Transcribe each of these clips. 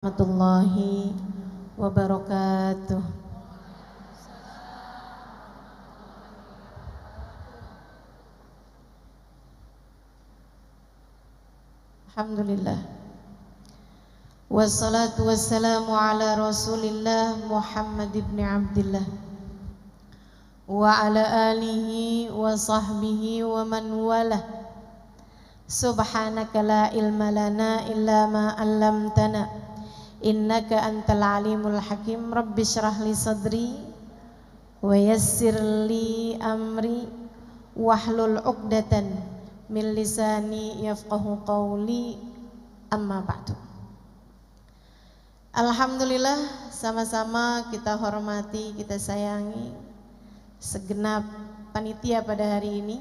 Warahmatullahi wabarakatuh. Alhamdulillah. Wassalatu wassalamu ala Rasulillah Muhammad ibn Abdillah wa ala alihi wa sahbihi wa man walah. Subhanaka la ilma lana illa ma 'allamtana innaka antal alimul hakim. Rabbi syrah li sadri wa yassir li amri wahlul 'uqdatan min lisani yafqahu qawli, amma ba'du. Alhamdulillah, sama-sama kita hormati, kita sayangi segenap panitia pada hari ini,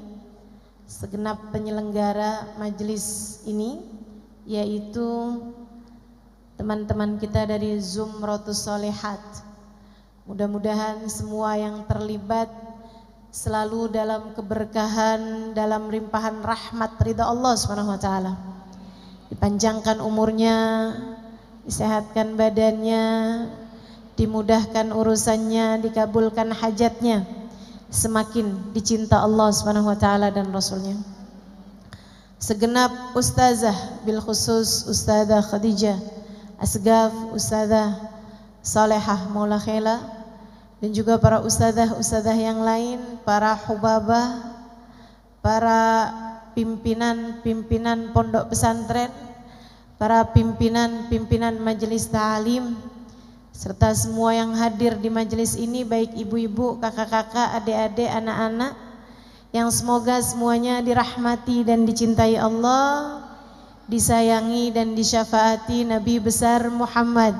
segenap penyelenggara majelis ini, yaitu teman-teman kita dari Zumratus Sholihat. Mudah-mudahan semua yang terlibat selalu dalam keberkahan, dalam limpahan rahmat ridha Allah Subhanahu wa taala. Dipanjangkan umurnya, disehatkan badannya, dimudahkan urusannya, dikabulkan hajatnya, semakin dicinta Allah Subhanahu wa taala dan Rasulnya. Segenap ustazah, bil khusus Ustazah Khadijah Asgaf, Ustazah Salehah Maula Khela, dan juga para ustazah yang lain, para hubabah, para pimpinan pondok pesantren, para pimpinan majelis ta'lim, serta semua yang hadir di majelis ini, baik ibu-ibu, kakak-kakak, adik-adik, anak-anak, yang semoga semuanya dirahmati dan dicintai Allah, disayangi dan disyafaati Nabi besar Muhammad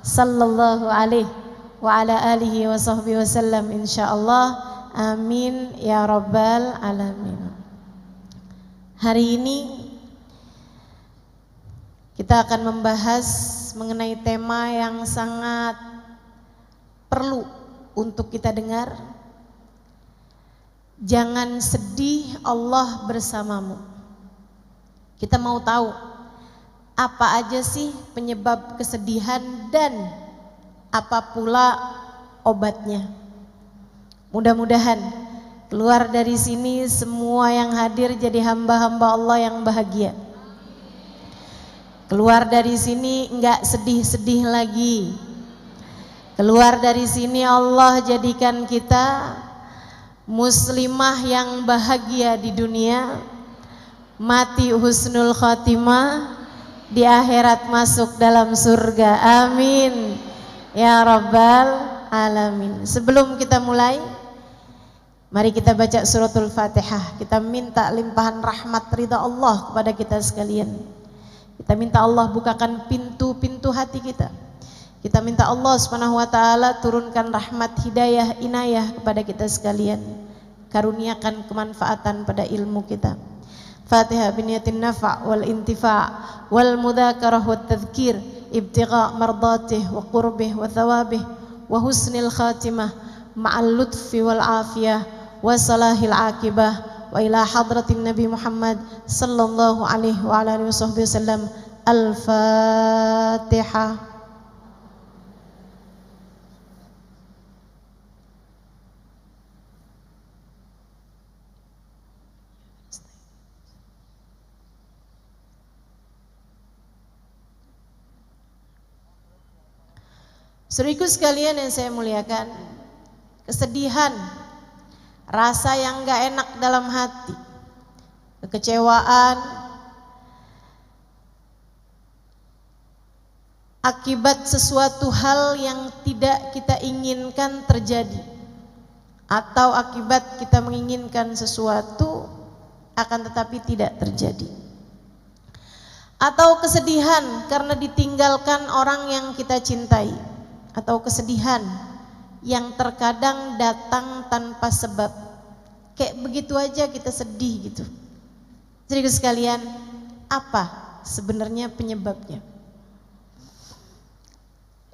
sallallahu alaihi wa ala alihi wa sahbihi wasallam, insyaallah. Amin ya rabbal alamin. Hari ini kita akan membahas mengenai tema yang sangat perlu untuk kita dengar. Jangan sedih, Allah bersamamu. Kita mau tahu apa aja sih penyebab kesedihan dan apa pula obatnya. Mudah-mudahan keluar dari sini semua yang hadir jadi hamba-hamba Allah yang bahagia. Keluar dari sini enggak sedih-sedih lagi. Keluar dari sini Allah jadikan kita muslimah yang bahagia di dunia, mati husnul khatimah, di akhirat masuk dalam surga. Amin ya rabbal alamin. Sebelum kita mulai, mari kita baca suratul Fatihah. Kita minta limpahan rahmat ridha Allah kepada kita sekalian. Kita minta Allah bukakan pintu-pintu hati kita. Kita minta Allah Subhanahu wa taala turunkan rahmat, hidayah, inayah kepada kita sekalian. Karuniakan kemanfaatan pada ilmu kita. Fatihah biniyatin nafa' wal intifa' wal mudzakarah wat tadhkir ibtigha' mardatih wa qurbih wa thawabih wa husnil khatimah ma'al lutfi wal afiyah wa salahil akibah wa ila hadratin Nabi Muhammad sallallahu alaihi wa ala alihi wasallam. Al-Fatihah. Saudaraku sekalian yang saya muliakan, kesedihan, rasa yang gak enak dalam hati, kekecewaan akibat sesuatu hal yang tidak kita inginkan terjadi, atau akibat kita menginginkan sesuatu akan tetapi tidak terjadi, atau kesedihan karena ditinggalkan orang yang kita cintai, atau kesedihan yang terkadang datang tanpa sebab, kayak begitu aja kita sedih gitu. Jadi sekalian, apa sebenarnya penyebabnya?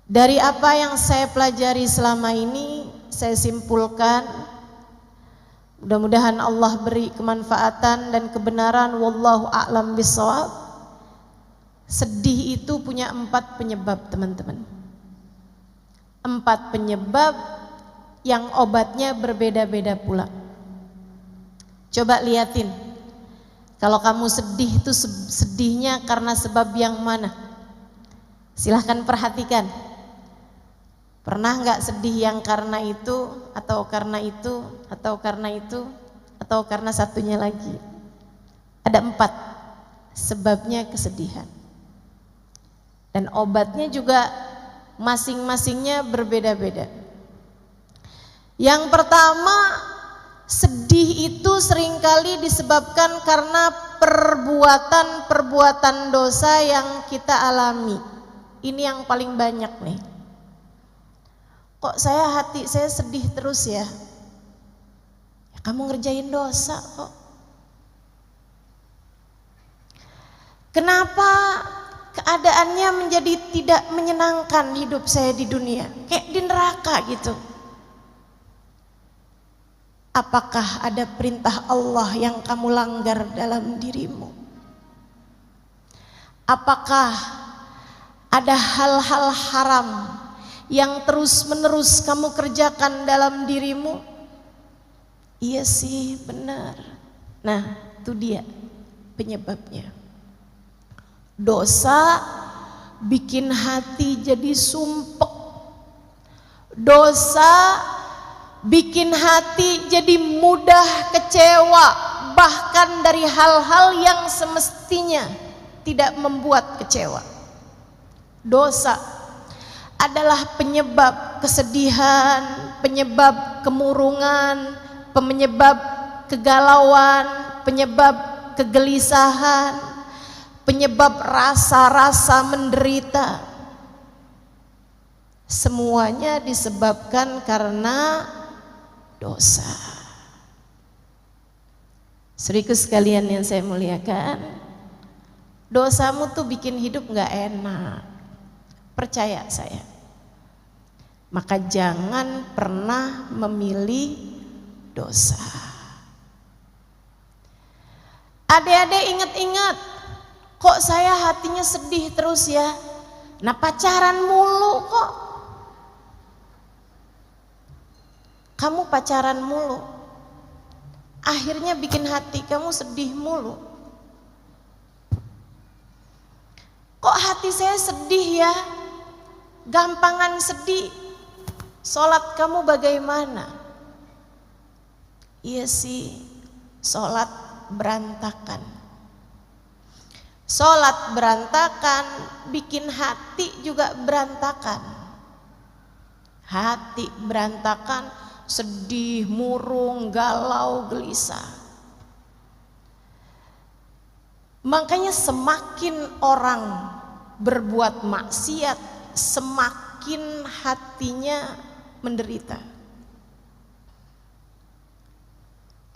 Dari apa yang saya pelajari selama ini, saya simpulkan, mudah-mudahan Allah beri kemanfaatan dan kebenaran, wallahu a'lam bishawab. Sedih itu punya punya 4 penyebab, teman-teman. 4 penyebab yang obatnya berbeda-beda pula. Coba liatin, kalau kamu sedih itu sedihnya karena sebab yang mana? Silahkan perhatikan. Pernah nggak sedih yang karena itu, atau karena itu, atau karena itu, atau karena satunya lagi? Ada 4 sebabnya kesedihan. Dan obatnya juga masing-masingnya berbeda-beda. Yang pertama, sedih itu seringkali disebabkan karena perbuatan-perbuatan dosa yang kita alami. Ini yang paling banyak nih. Kok hati saya sedih terus ya? Ya kamu ngerjain dosa kok. Kenapa keadaannya menjadi tidak menyenangkan hidup saya di dunia? Kayak di neraka gitu. Apakah ada perintah Allah yang kamu langgar dalam dirimu? Apakah ada hal-hal haram yang terus-menerus kamu kerjakan dalam dirimu? Iya sih, benar. Nah, itu dia penyebabnya. Dosa bikin hati jadi sumpek. Dosa bikin hati jadi mudah kecewa, bahkan dari hal-hal yang semestinya tidak membuat kecewa. Dosa adalah penyebab kesedihan, penyebab kemurungan, penyebab kegalauan, penyebab kegelisahan, penyebab rasa-rasa menderita. Semuanya disebabkan karena dosa. Saudaraku sekalian yang saya muliakan, dosamu tuh bikin hidup gak enak. Percaya saya. Maka jangan pernah memilih dosa. Adik-adik ingat-ingat, kok saya hatinya sedih terus ya? Nah pacaran mulu kok. Kamu pacaran mulu, akhirnya bikin hati kamu sedih mulu. Kok hati saya sedih ya? Gampangan sedih. Sholat kamu bagaimana? Iya sih, sholat berantakan. Sholat berantakan, bikin hati juga berantakan. Hati berantakan, sedih, murung, galau, gelisah. Makanya semakin orang berbuat maksiat, semakin hatinya menderita.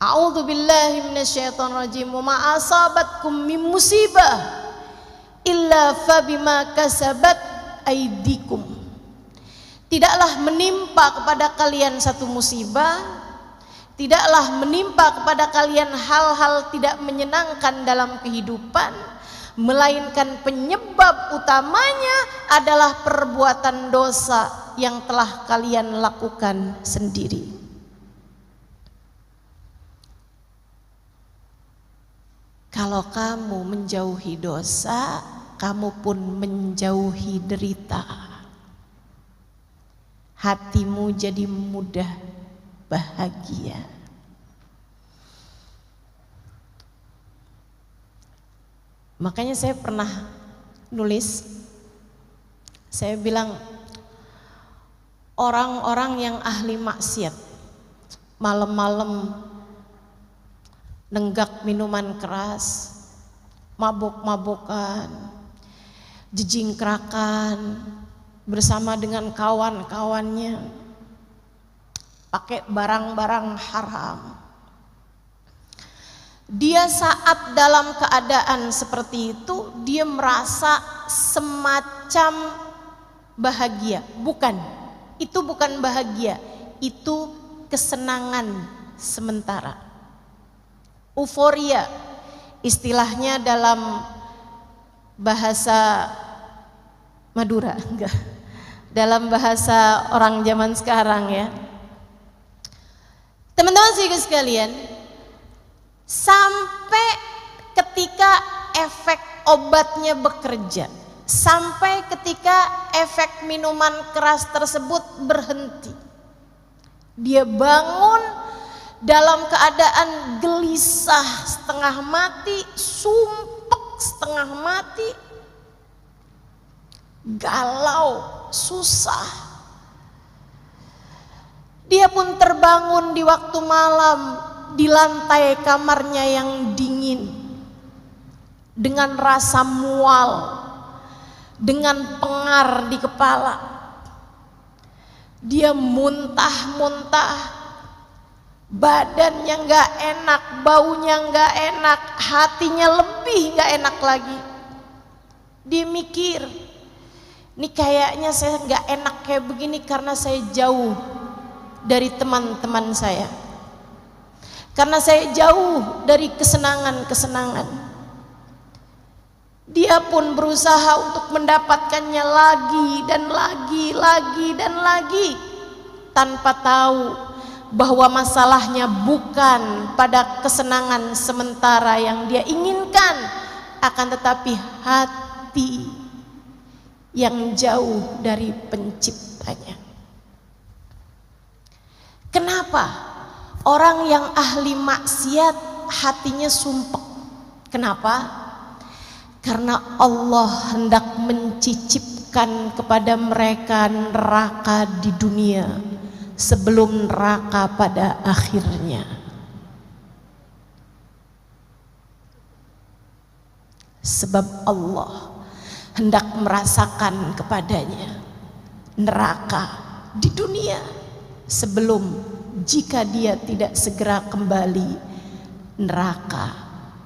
A'udzubillahi minasyaitonirrajim. Wa ma asabatkum min musibah illa fabima kasabat aydikum. Tidaklah menimpa kepada kalian satu musibah, tidaklah menimpa kepada kalian hal-hal tidak menyenangkan dalam kehidupan, melainkan penyebab utamanya adalah perbuatan dosa yang telah kalian lakukan sendiri. Kalau kamu menjauhi dosa, kamu pun menjauhi derita. Hatimu jadi mudah bahagia. Makanya saya pernah nulis, saya bilang orang-orang yang ahli maksiat, malam-malam nenggak minuman keras, mabuk-mabukan, jejingkrakan bersama dengan kawan-kawannya, pakai barang-barang haram. Dia saat dalam keadaan seperti itu, dia merasa semacam bahagia. Bukan, itu bukan bahagia, itu kesenangan sementara. Euforia, istilahnya dalam bahasa Madura, enggak. Dalam bahasa orang zaman sekarang ya. Teman-teman sekalian, sampai ketika efek obatnya bekerja, sampai ketika efek minuman keras tersebut berhenti, dia bangun dalam keadaan gelisah, setengah mati, sumpek setengah mati, galau, susah. Dia pun terbangun di waktu malam di lantai kamarnya yang dingin, dengan rasa mual, dengan pengar di kepala. Dia muntah-muntah, badannya gak enak, baunya gak enak, hatinya lebih gak enak lagi. Dia mikir, ini kayaknya saya gak enak kayak begini karena saya jauh dari teman-teman saya, karena saya jauh dari kesenangan-kesenangan. Dia pun berusaha untuk mendapatkannya lagi dan lagi, tanpa tahu bahwa masalahnya bukan pada kesenangan sementara yang dia inginkan, akan tetapi hati yang jauh dari penciptanya. Kenapa orang yang ahli maksiat hatinya sumpek? Kenapa? Karena Allah hendak mencicipkan kepada mereka neraka di dunia sebelum neraka pada akhirnya. Sebab Allah hendak merasakan kepadanya neraka di dunia sebelum, jika dia tidak segera kembali, neraka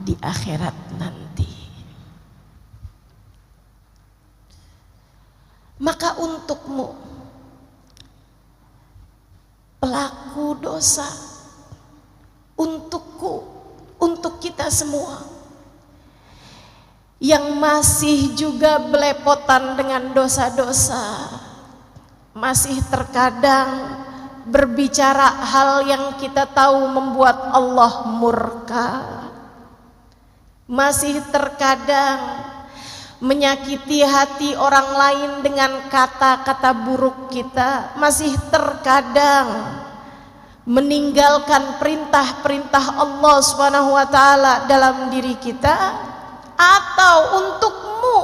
di akhirat nanti. Maka untukmu, pelaku dosa, untukku, untuk kita semua yang masih juga belepotan dengan dosa-dosa, masih terkadang berbicara hal yang kita tahu membuat Allah murka, masih terkadang menyakiti hati orang lain dengan kata-kata buruk kita, masih terkadang meninggalkan perintah-perintah Allah Subhanahu wa taala dalam diri kita. Atau untukmu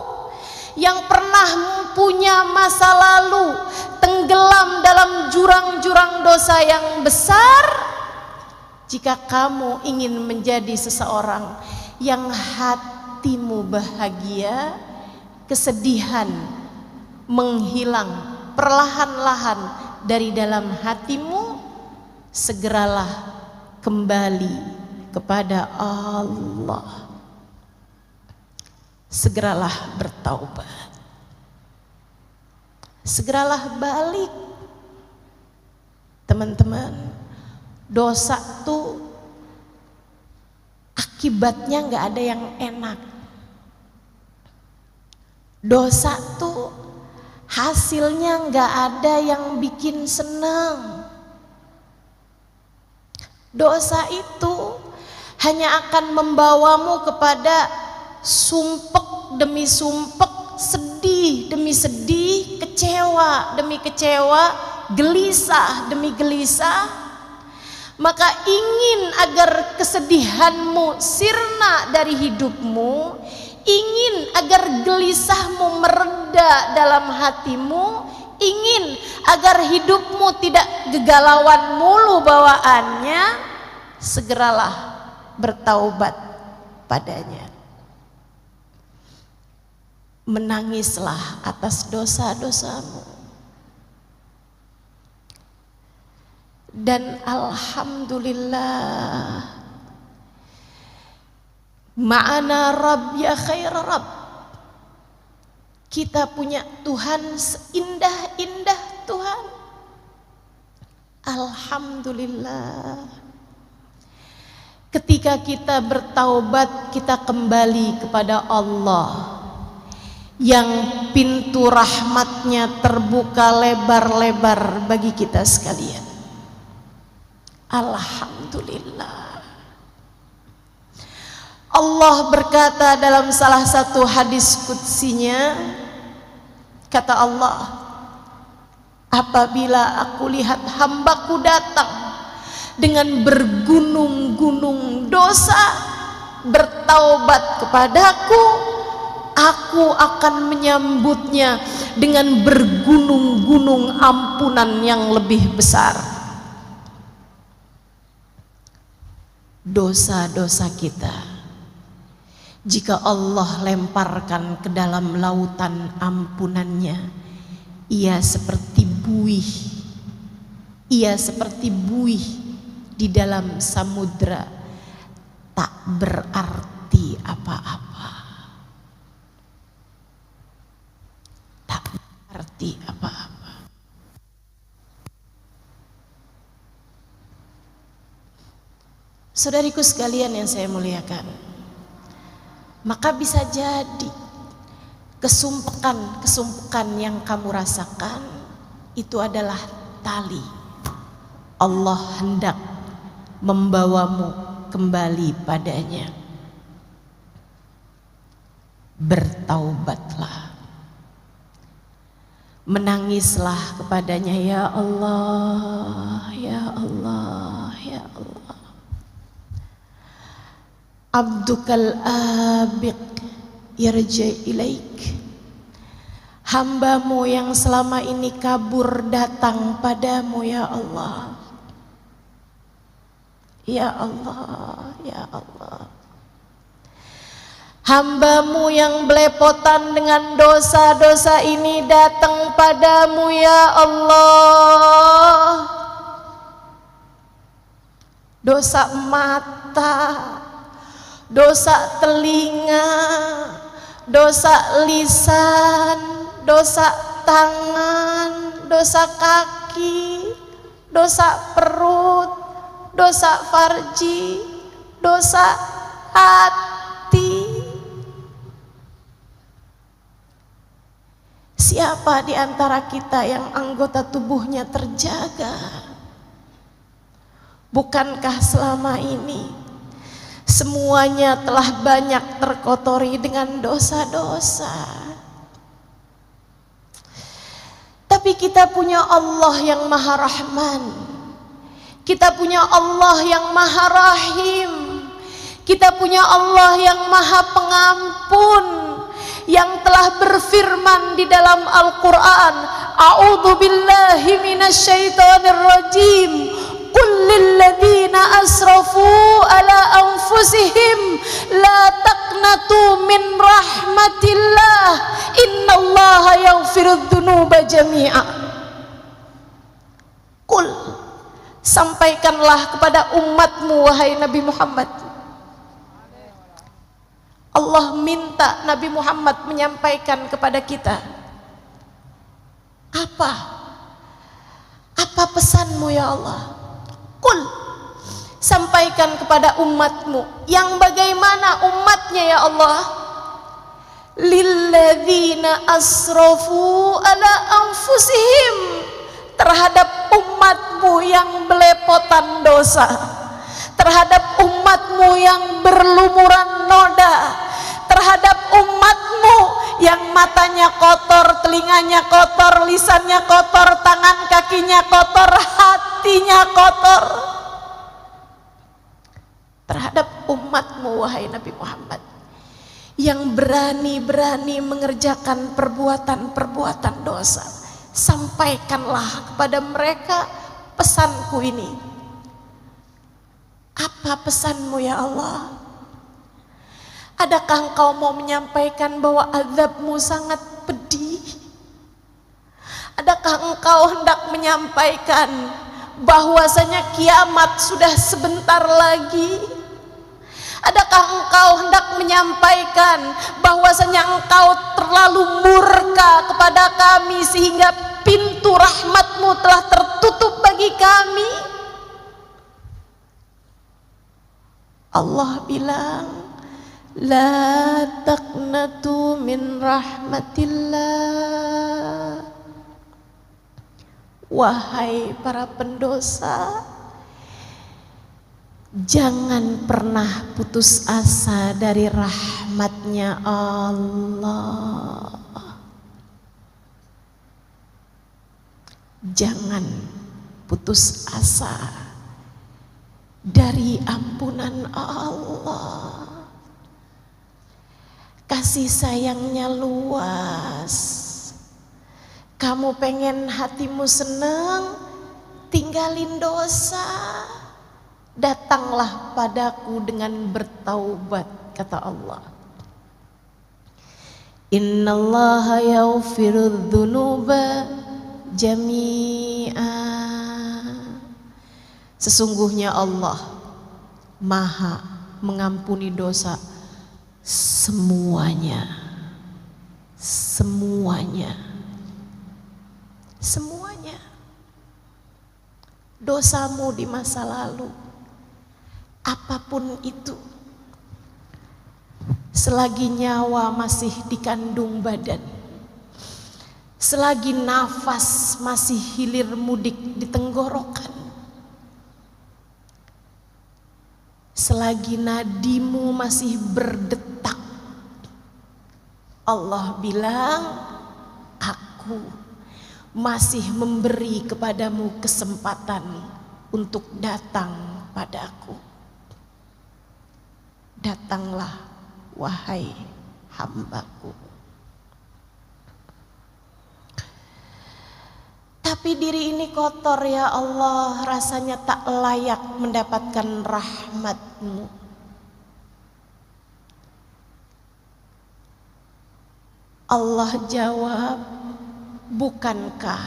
yang pernah punya masa lalu tenggelam dalam jurang-jurang dosa yang besar, jika kamu ingin menjadi seseorang yang hatimu bahagia, kesedihan menghilang perlahan-lahan dari dalam hatimu, segeralah kembali kepada Allah, segeralah bertaubat, segeralah balik. Teman-teman, dosa tuh akibatnya gak ada yang enak. Dosa tuh hasilnya gak ada yang bikin senang. Dosa itu hanya akan membawamu kepada sumpek demi sumpek, sedih demi sedih, kecewa demi kecewa, gelisah demi gelisah. Maka ingin agar kesedihanmu sirna dari hidupmu, ingin agar gelisahmu mereda dalam hatimu, ingin agar hidupmu tidak gegalauan mulu bawaannya, segeralah bertaubat padanya. Menangislah atas dosa-dosamu. Dan alhamdulillah, ma'ana Rabb ya khair Rabb, kita punya Tuhan seindah-indah Tuhan. Alhamdulillah, ketika kita bertaubat, kita kembali kepada Allah yang pintu rahmatnya terbuka lebar-lebar bagi kita sekalian. Alhamdulillah. Allah berkata dalam salah satu hadis qudsinya, kata Allah, apabila aku lihat hambaku datang dengan bergunung-gunung dosa, bertaubat kepadaku, aku akan menyambutnya dengan bergunung-gunung ampunan yang lebih besar. Dosa-dosa kita, jika Allah lemparkan ke dalam lautan ampunannya, ia seperti buih, di dalam samudra, tak berarti apa-apa. Tak berarti apa-apa. Saudariku sekalian yang saya muliakan, maka bisa jadi kesumpukan yang kamu rasakan itu adalah tali. Allah hendak membawamu kembali padanya. Bertaubatlah, menangislah kepadanya, ya Allah, ya Allah, ya Allah. Abdukal abiq yarji ilaik, hambamu yang selama ini kabur datang padamu, ya Allah, ya Allah, ya Allah. Hambamu yang belepotan dengan dosa-dosa ini datang padamu, ya Allah. Dosa mata, dosa telinga, dosa lisan, dosa tangan, dosa kaki, dosa perut, dosa farji, dosa hati. Siapa di antara kita yang anggota tubuhnya terjaga? Bukankah selama ini semuanya telah banyak terkotori dengan dosa-dosa? Tapi kita punya Allah yang Maha Rahman, kita punya Allah yang Maha Rahim, kita punya Allah yang Maha Pengampun, yang telah berfirman di dalam Al-Quran, A'udzu billahi minasyaitonir rajim, Qul lilladzina asrafu ala anfusihim la taqnatu min rahmatillah innallaha yaghfirudz dzunuba jami'a. Qul, sampaikanlah kepada umatmu wahai Nabi Muhammad. Allah minta Nabi Muhammad menyampaikan kepada kita, apa pesanmu ya Allah? Qul, sampaikan kepada umatmu yang bagaimana umatnya ya Allah? Lilladzina asrafu ala anfusihim, terhadap umatmu yang belepotan dosa, terhadap umatmu yang berlumuran noda, terhadap umatmu yang matanya kotor, telinganya kotor, lisannya kotor, tangan kakinya kotor, hatinya kotor. Terhadap umatmu wahai Nabi Muhammad yang berani-berani mengerjakan perbuatan-perbuatan dosa, sampaikanlah kepada mereka pesanku ini. Apa pesanmu ya Allah? Adakah engkau mau menyampaikan bahwa azabmu sangat pedih? Adakah engkau hendak menyampaikan bahwasanya kiamat sudah sebentar lagi? Adakah engkau hendak menyampaikan bahwasanya engkau terlalu murka kepada kami sehingga pintu rahmatmu telah tertutup bagi kami? Allah bilang, La taqnatu min rahmatillah. Wahai para pendosa, jangan pernah putus asa dari rahmatnya Allah. Jangan putus asa dari ampunan Allah. Kasih sayangnya luas. Kamu pengen hatimu senang, tinggalin dosa. Datanglah padaku dengan bertaubat, kata Allah. Innallaha yaghfirudz dzunuba jami'a. Sesungguhnya Allah Maha mengampuni dosa semuanya. Semuanya. Semuanya. Dosamu di masa lalu, apapun itu, selagi nyawa masih dikandung badan, selagi nafas masih hilir mudik di tenggorokan, selagi nadimu masih berdetak, Allah bilang, aku masih memberi kepadamu kesempatan untuk datang padaku. Datanglah wahai hambaku. Tapi diri ini kotor ya Allah, rasanya tak layak mendapatkan rahmat-Mu. Allah jawab, bukankah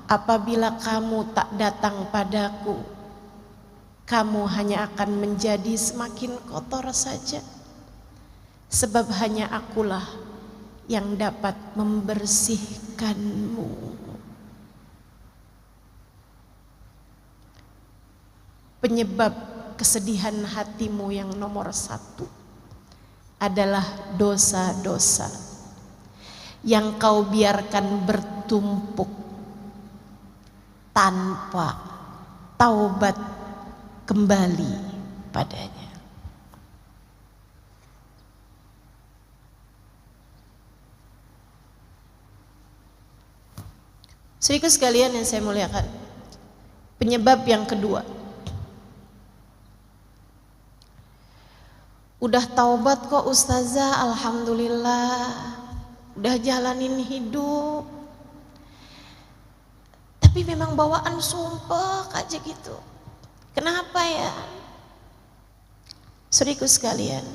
apabila kamu tak datang padaku, kamu hanya akan menjadi semakin kotor saja? Sebab hanya akulah yang dapat membersihkanmu. Penyebab kesedihan hatimu yang nomor satu adalah dosa-dosa yang kau biarkan bertumpuk tanpa taubat kembali padanya. Saudaraku sekalian yang saya muliakan, penyebab yang kedua, udah taubat kok ustazah, alhamdulillah, udah jalanin hidup, tapi memang bawaan sumpah aja gitu. Kenapa ya? Saudaraku sekalian,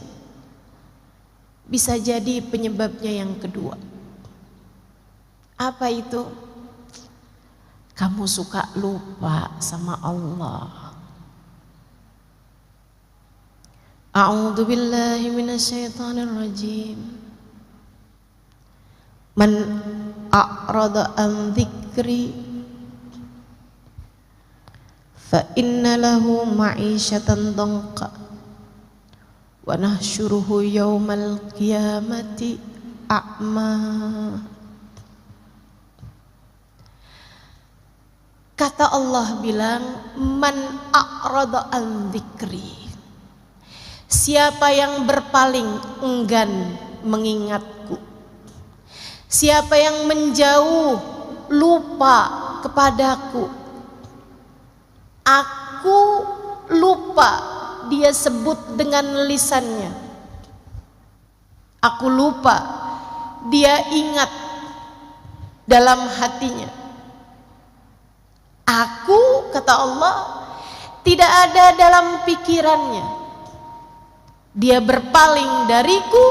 bisa jadi penyebabnya yang kedua. Apa itu? Kamu suka lupa sama Allah. A'udzu billahi minasyaitonir rajim. Man a'rada an dzikri fa inna lahu ma'isyatan dhanqa wa nahsyuruhu yaumal qiyamati a'ma. Kata Allah bilang, man a'rada an dzikri, siapa yang berpaling enggan mengingatku, siapa yang menjauh lupa kepadaku, aku lupa, dia sebut dengan lisannya, aku lupa, dia ingat dalam hatinya. Aku, kata Allah, tidak ada dalam pikirannya. Dia berpaling dariku,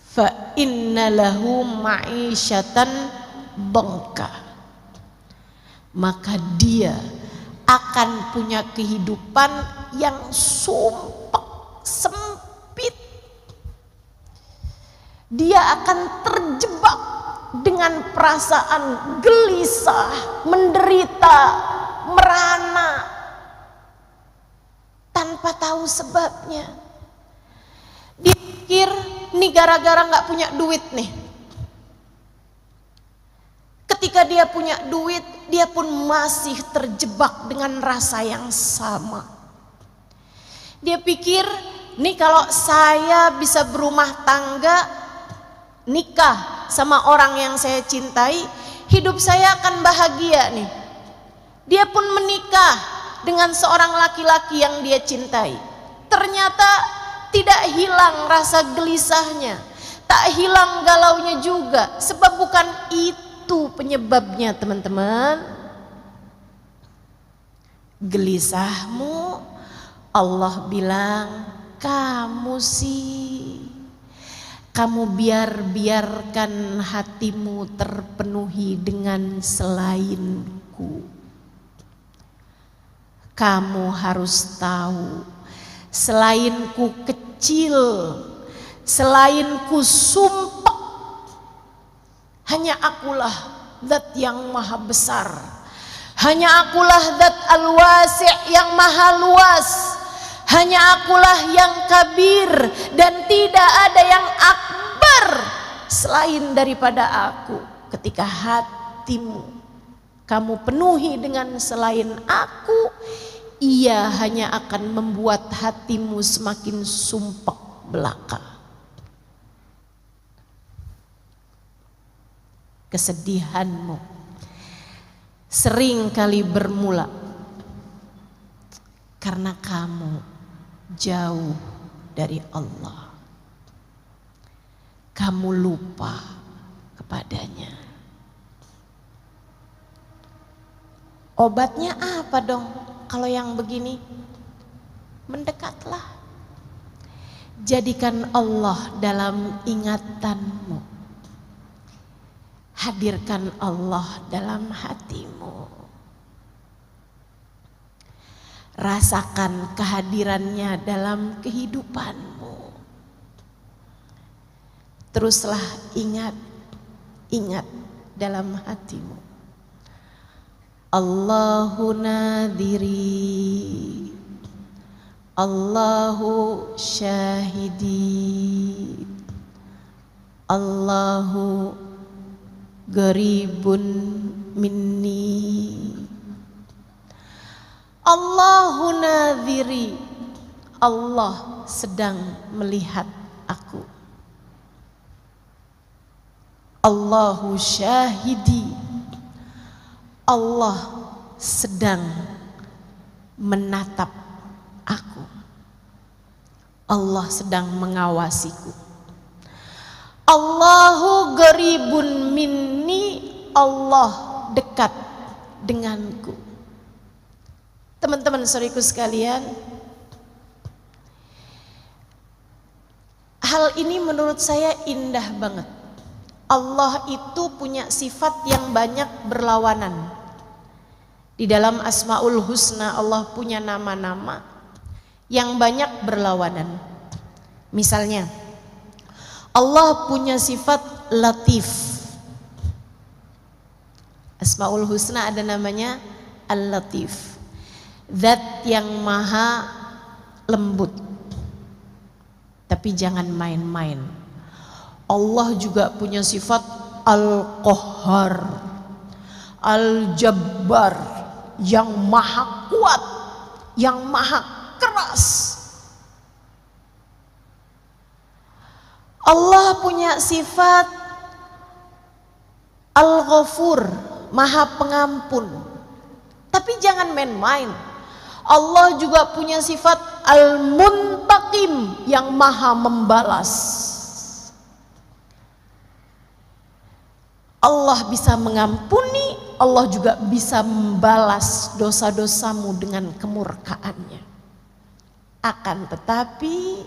fa inna lahu ma'isyatan dhanqa, maka dia akan punya kehidupan yang sumpek, sempit. Dia akan terjebak dengan perasaan gelisah, menderita, merana tanpa tahu sebabnya. pikir nih gara-gara gak punya duit nih. Ketika dia punya duit, dia pun masih terjebak dengan rasa yang sama. Dia pikir, nih kalau saya bisa berumah tangga, nikah sama orang yang saya cintai, hidup saya akan bahagia nih. Dia pun menikah dengan seorang laki-laki yang dia cintai. Ternyata tidak hilang rasa gelisahnya, tak hilang galaunya juga, sebab bukan itu penyebabnya, teman-teman. Gelisahmu, Allah bilang, kamu biarkan hatimu terpenuhi dengan selainku. Kamu harus tahu, selainku kecil, selainku sumpah, hanya akulah zat yang maha besar, hanya akulah zat al-wasi' yang maha luas, hanya akulah yang kabir, dan tidak ada yang akbar selain daripada aku. Ketika hatimu kamu penuhi dengan selain aku, ia hanya akan membuat hatimu semakin sumpek belaka. Kesedihanmu sering kali bermula karena kamu jauh dari Allah. Kamu lupa kepadanya. Obatnya apa dong kalau yang begini? Mendekatlah. Jadikan Allah dalam ingatanmu. Hadirkan Allah dalam hatimu. Rasakan kehadirannya dalam kehidupanmu. Teruslah ingat dalam hatimu. Allahu nadhiri, Allahu syahidi, Allahu garibun minni. Allahu nadhiri, Allah sedang melihat aku. Allahu syahidi, Allah sedang menatap aku. Allah sedang mengawasiku. Allahu garibun minni, Allah dekat denganku. Teman-teman saudariku sekalian, hal ini menurut saya indah banget. Allah itu punya sifat yang banyak berlawanan. Di dalam Asmaul Husna Allah punya nama-nama yang banyak berlawanan. Misalnya, Allah punya sifat Latif. Asmaul Husna ada namanya Al-Latif, zat yang maha lembut. Tapi jangan main-main. Allah juga punya sifat Al-Qahhar, Al-Jabbar, yang maha kuat, yang maha keras. Allah punya sifat Al-Ghafur, maha pengampun. Tapi jangan main-main. Allah juga punya sifat Al-Muntaqim, yang maha membalas. Allah bisa mengampuni, Allah juga bisa membalas dosa-dosamu dengan kemurkaannya. Akan tetapi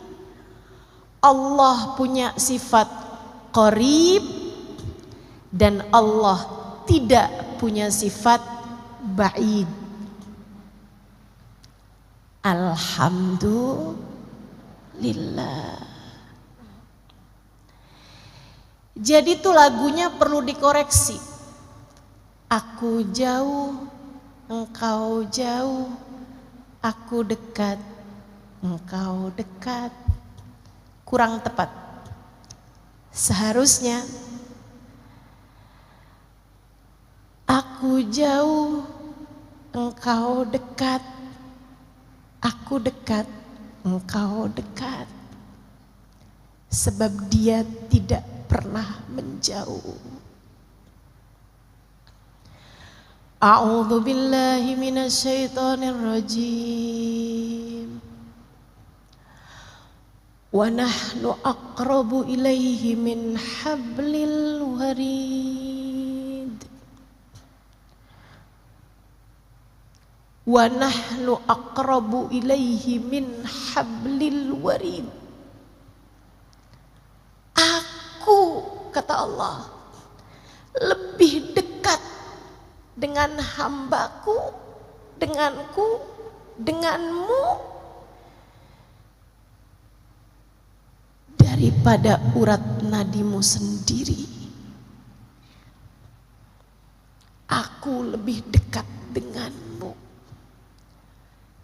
Allah punya sifat qarib dan Allah tidak punya sifat ba'id. Alhamdulillah. Jadi tuh lagunya perlu dikoreksi. Aku jauh, engkau jauh, aku dekat, engkau dekat. kurang tepat. Seharusnya aku jauh, engkau dekat, aku dekat, engkau dekat. Sebab dia tidak pernah menjauh. A'udzu billahi minasyaitonir rajim. Wa nahnu aqrabu ilaihi min hablil warid. Wa nahnu aqrabu ilaihi min hablil warid. Aku, kata Allah, lebih dekat dengan hambaku, denganku, denganmu daripada urat nadimu sendiri. Aku lebih dekat denganmu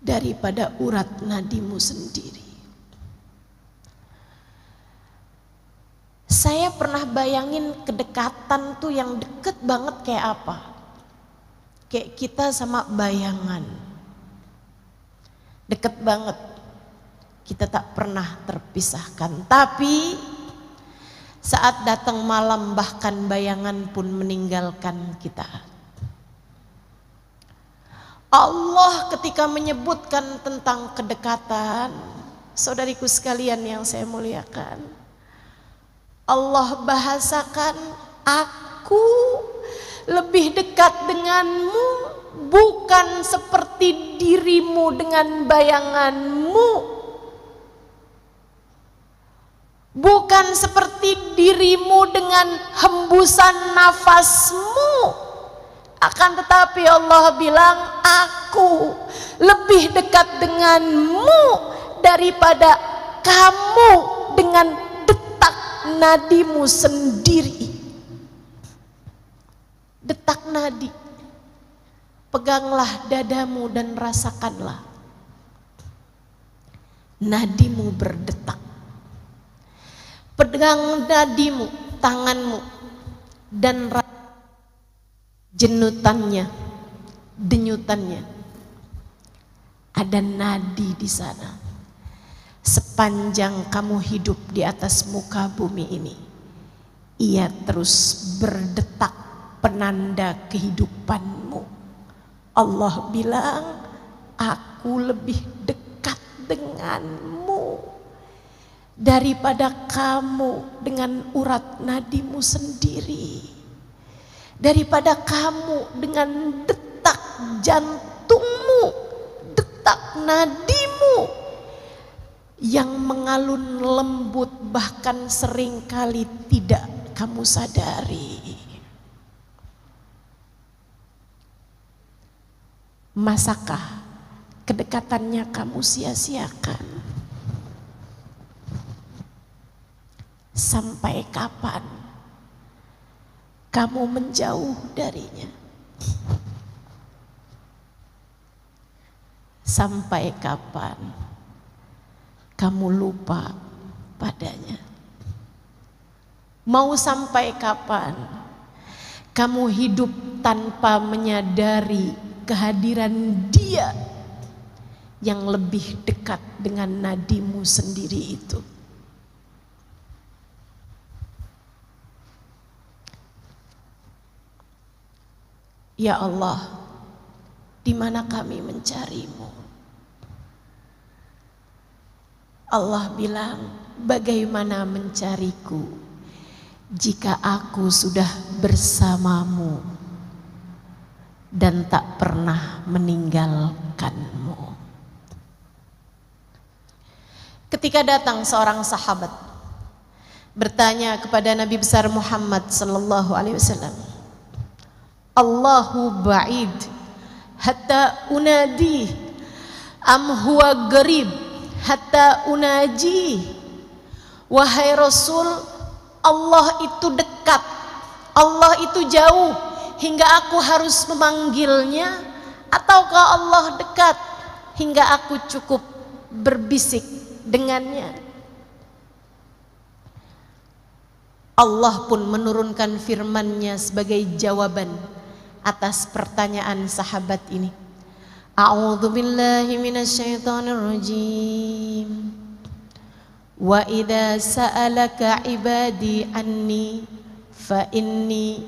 daripada urat nadimu sendiri. Saya pernah bayangin kedekatan tuh yang deket banget kayak apa? Kayak kita sama bayangan. Deket banget. Kita tak pernah terpisahkan. Tapi saat datang malam bahkan bayangan pun meninggalkan kita. Allah ketika menyebutkan tentang kedekatan, saudariku sekalian yang saya muliakan, Allah bahasakan, aku lebih dekat denganmu, bukan seperti dirimu dengan bayanganmu, bukan seperti dirimu dengan hembusan nafasmu. Akan tetapi Allah bilang, aku lebih dekat denganmu daripada kamu dengan detak nadimu sendiri. Detak nadi, peganglah dadamu dan rasakanlah nadimu berdetak. Pegang nadimu, tanganmu, dan jenutannya, denyutannya. Ada nadi di sana. Sepanjang kamu hidup di atas muka bumi ini, ia terus berdetak, penanda kehidupanmu. Allah bilang, aku lebih dekat denganmu daripada kamu dengan urat nadimu sendiri, daripada kamu dengan detak jantungmu, detak nadimu yang mengalun lembut bahkan seringkali tidak kamu sadari. Masakah kedekatannya kamu sia-siakan? Sampai kapan kamu menjauh darinya? Sampai kapan kamu lupa padanya? Mau sampai kapan kamu hidup tanpa menyadari kehadiran Dia yang lebih dekat dengan nadimu sendiri itu? Ya Allah, di mana kami mencarimu? Allah bilang, bagaimana mencariku jika aku sudah bersamamu dan tak pernah meninggalkanmu. Ketika datang seorang sahabat bertanya kepada Nabi besar Muhammad sallallahu alaihi wasallam, Allahu ba'id hatta unadi am huwa garib hatta unaji. Wahai Rasul, Allah itu dekat, Allah itu jauh hingga aku harus memanggilnya, ataukah Allah dekat hingga aku cukup berbisik dengannya? Allah pun menurunkan firman-Nya sebagai jawaban atas pertanyaan sahabat ini. A'udzu billahi minasyaitonir rajim. Wa idza sa'alaka 'ibadi anni fa inni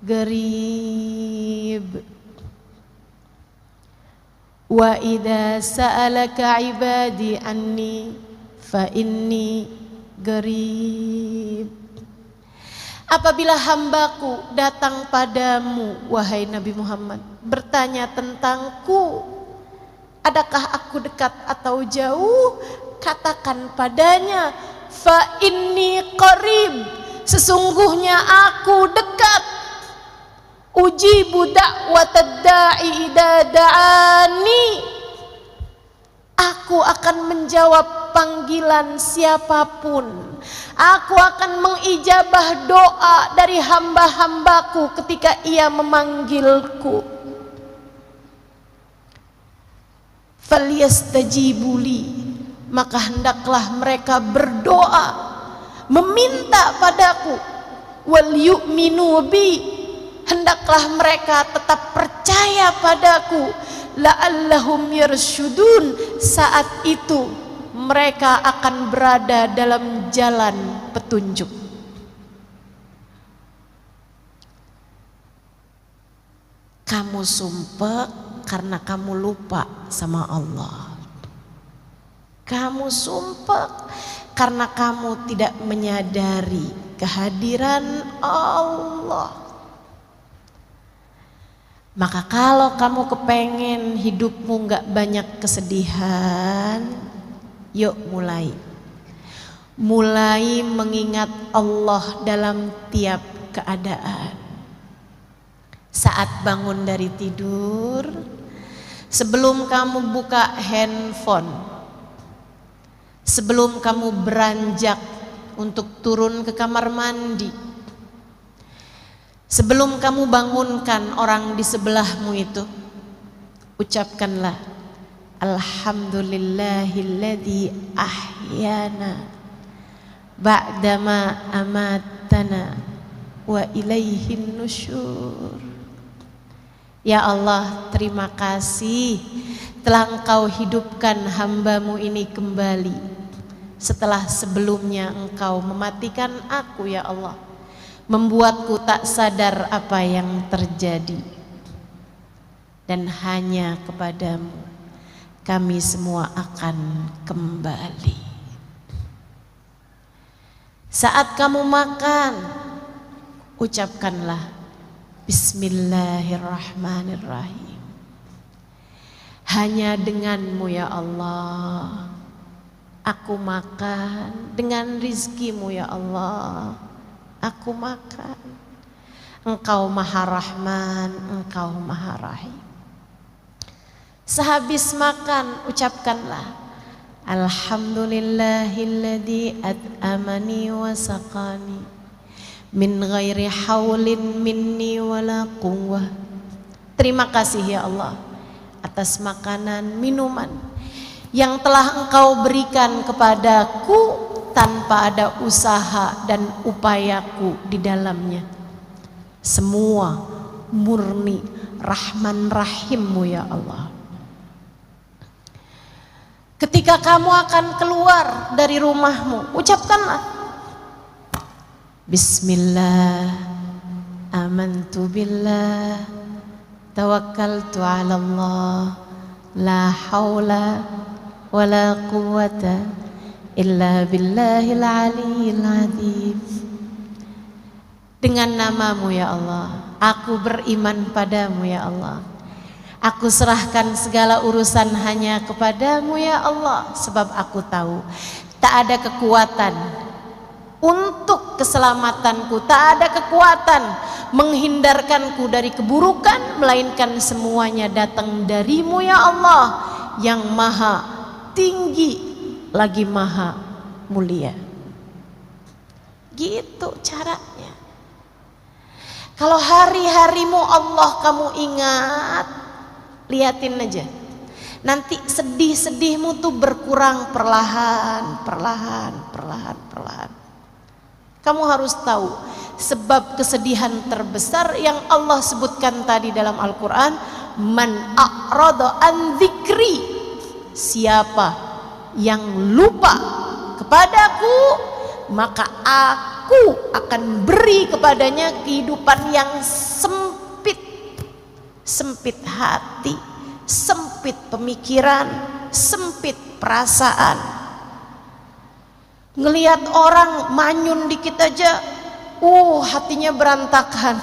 qarib. Wa idza sa'alaka 'ibadi anni fa inni qarib. Apabila hambaku datang padamu, wahai Nabi Muhammad, bertanya tentangku, adakah aku dekat atau jauh? Katakan padanya, fa inni qarib, sesungguhnya aku dekat. Ujibu da'watad da'i idza da'ani, aku akan menjawab panggilan siapapun. Aku akan mengijabah doa dari hamba-hambaku ketika ia memanggilku. Falyastajibuli, maka hendaklah mereka berdoa, meminta padaku. Wal yu'minu bi, hendaklah mereka tetap percaya padaku. La'allahum yarsyudun, saat itu mereka akan berada dalam jalan petunjuk. Kamu sumpek karena kamu lupa sama Allah. Kamu sumpek karena kamu tidak menyadari kehadiran Allah. Maka kalau kamu kepengen hidupmu gak banyak kesedihan, yuk mulai mengingat Allah dalam tiap keadaan. Saat bangun dari tidur, sebelum kamu buka handphone, sebelum kamu beranjak untuk turun ke kamar mandi, sebelum kamu bangunkan orang di sebelahmu itu, ucapkanlah Alhamdulillahilladzi ahyana ba'dama amatana wa ilaihin nusyur. Ya Allah, terima kasih telah Engkau hidupkan hamba-Mu ini kembali setelah sebelumnya Engkau mematikan aku, ya Allah, membuatku tak sadar apa yang terjadi. Dan hanya kepadamu kami semua akan kembali. Saat kamu makan, ucapkanlah Bismillahirrahmanirrahim. Hanya denganmu ya Allah aku makan, dengan rizkimu ya Allah aku makan. Engkau Maha Rahman, Engkau Maha Rahim. Sehabis makan ucapkanlah Alhamdulillahilladzi at'amani wa saqani min ghairi haulin minni wala quwwah. Terima kasih ya Allah atas makanan minuman yang telah Engkau berikan kepadaku tanpa ada usaha dan upayaku di dalamnya. Semua murni Rahman Rahim-Mu ya Allah. Ketika kamu akan keluar dari rumahmu, ucapkanlah Bismillah, amantu billah, tawakkaltu ala Allah, la hawla wa la quwwata illa billahil aliyyil azim. Dengan namamu ya Allah, aku beriman padamu ya Allah. Aku serahkan segala urusan hanya kepadamu ya Allah. Sebab aku tahu tak ada kekuatan untuk keselamatanku, tak ada kekuatan menghindarkanku dari keburukan, melainkan semuanya datang darimu ya Allah, yang maha tinggi lagi maha mulia. Gitu caranya. Kalau hari-harimu Allah kamu ingat, liatin aja, nanti sedih-sedihmu tuh berkurang perlahan. Kamu harus tahu sebab kesedihan terbesar yang Allah sebutkan tadi dalam Al-Quran, man a'rada an dzikri, siapa yang lupa kepadaku maka aku akan beri kepadanya kehidupan yang sempit, sempit hati, sempit pemikiran, sempit perasaan. Ngelihat orang manyun dikit aja, hatinya berantakan.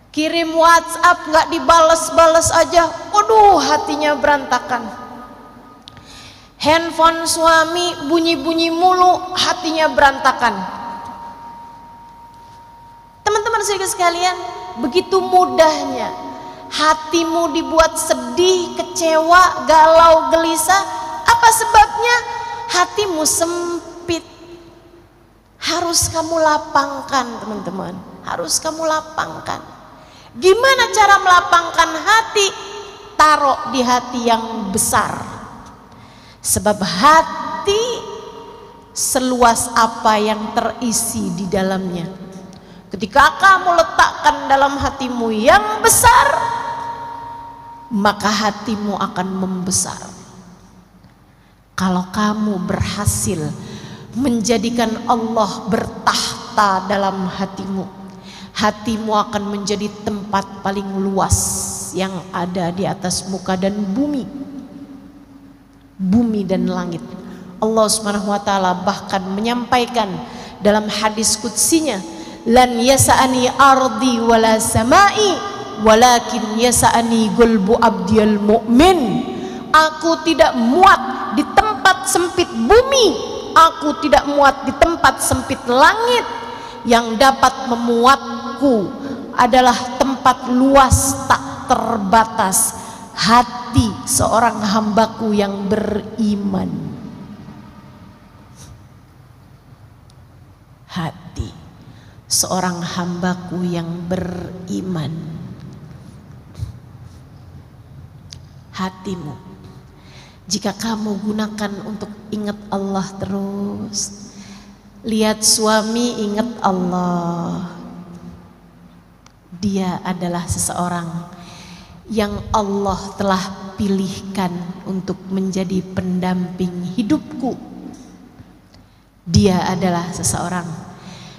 Kirim WhatsApp nggak dibales-bales aja, hatinya berantakan. Handphone suami bunyi-bunyi mulu, hatinya berantakan. Teman-teman sekalian, begitu mudahnya hatimu dibuat sedih, kecewa, galau, gelisah. Apa sebabnya? Hatimu sempit. Harus kamu lapangkan, teman-teman. Harus kamu lapangkan. Gimana cara melapangkan hati? Taruh di hati yang besar. Sebab hati seluas apa yang terisi di dalamnya. Ketika kamu letakkan dalam hatimu yang besar, maka hatimu akan membesar. Kalau kamu berhasil menjadikan Allah bertahta dalam hatimu, hatimu akan menjadi tempat paling luas yang ada di atas muka dan bumi dan langit. Allah Subhanahu wa taala bahkan menyampaikan dalam hadis qutsinya, lan yasa'ani ardi wala samai walakin yasa'ani qalbu abdiyal mu'min. Aku tidak muat di tempat sempit bumi, aku tidak muat di tempat sempit langit. Yang dapat memuatku adalah tempat luas tak terbatas, hati seorang hambaku yang beriman. Hati seorang hambaku yang beriman. Hatimu, jika kamu gunakan untuk ingat Allah terus, lihat suami ingat Allah, dia adalah seseorang yang Allah telah pilihkan untuk menjadi pendamping hidupku. Dia adalah seseorang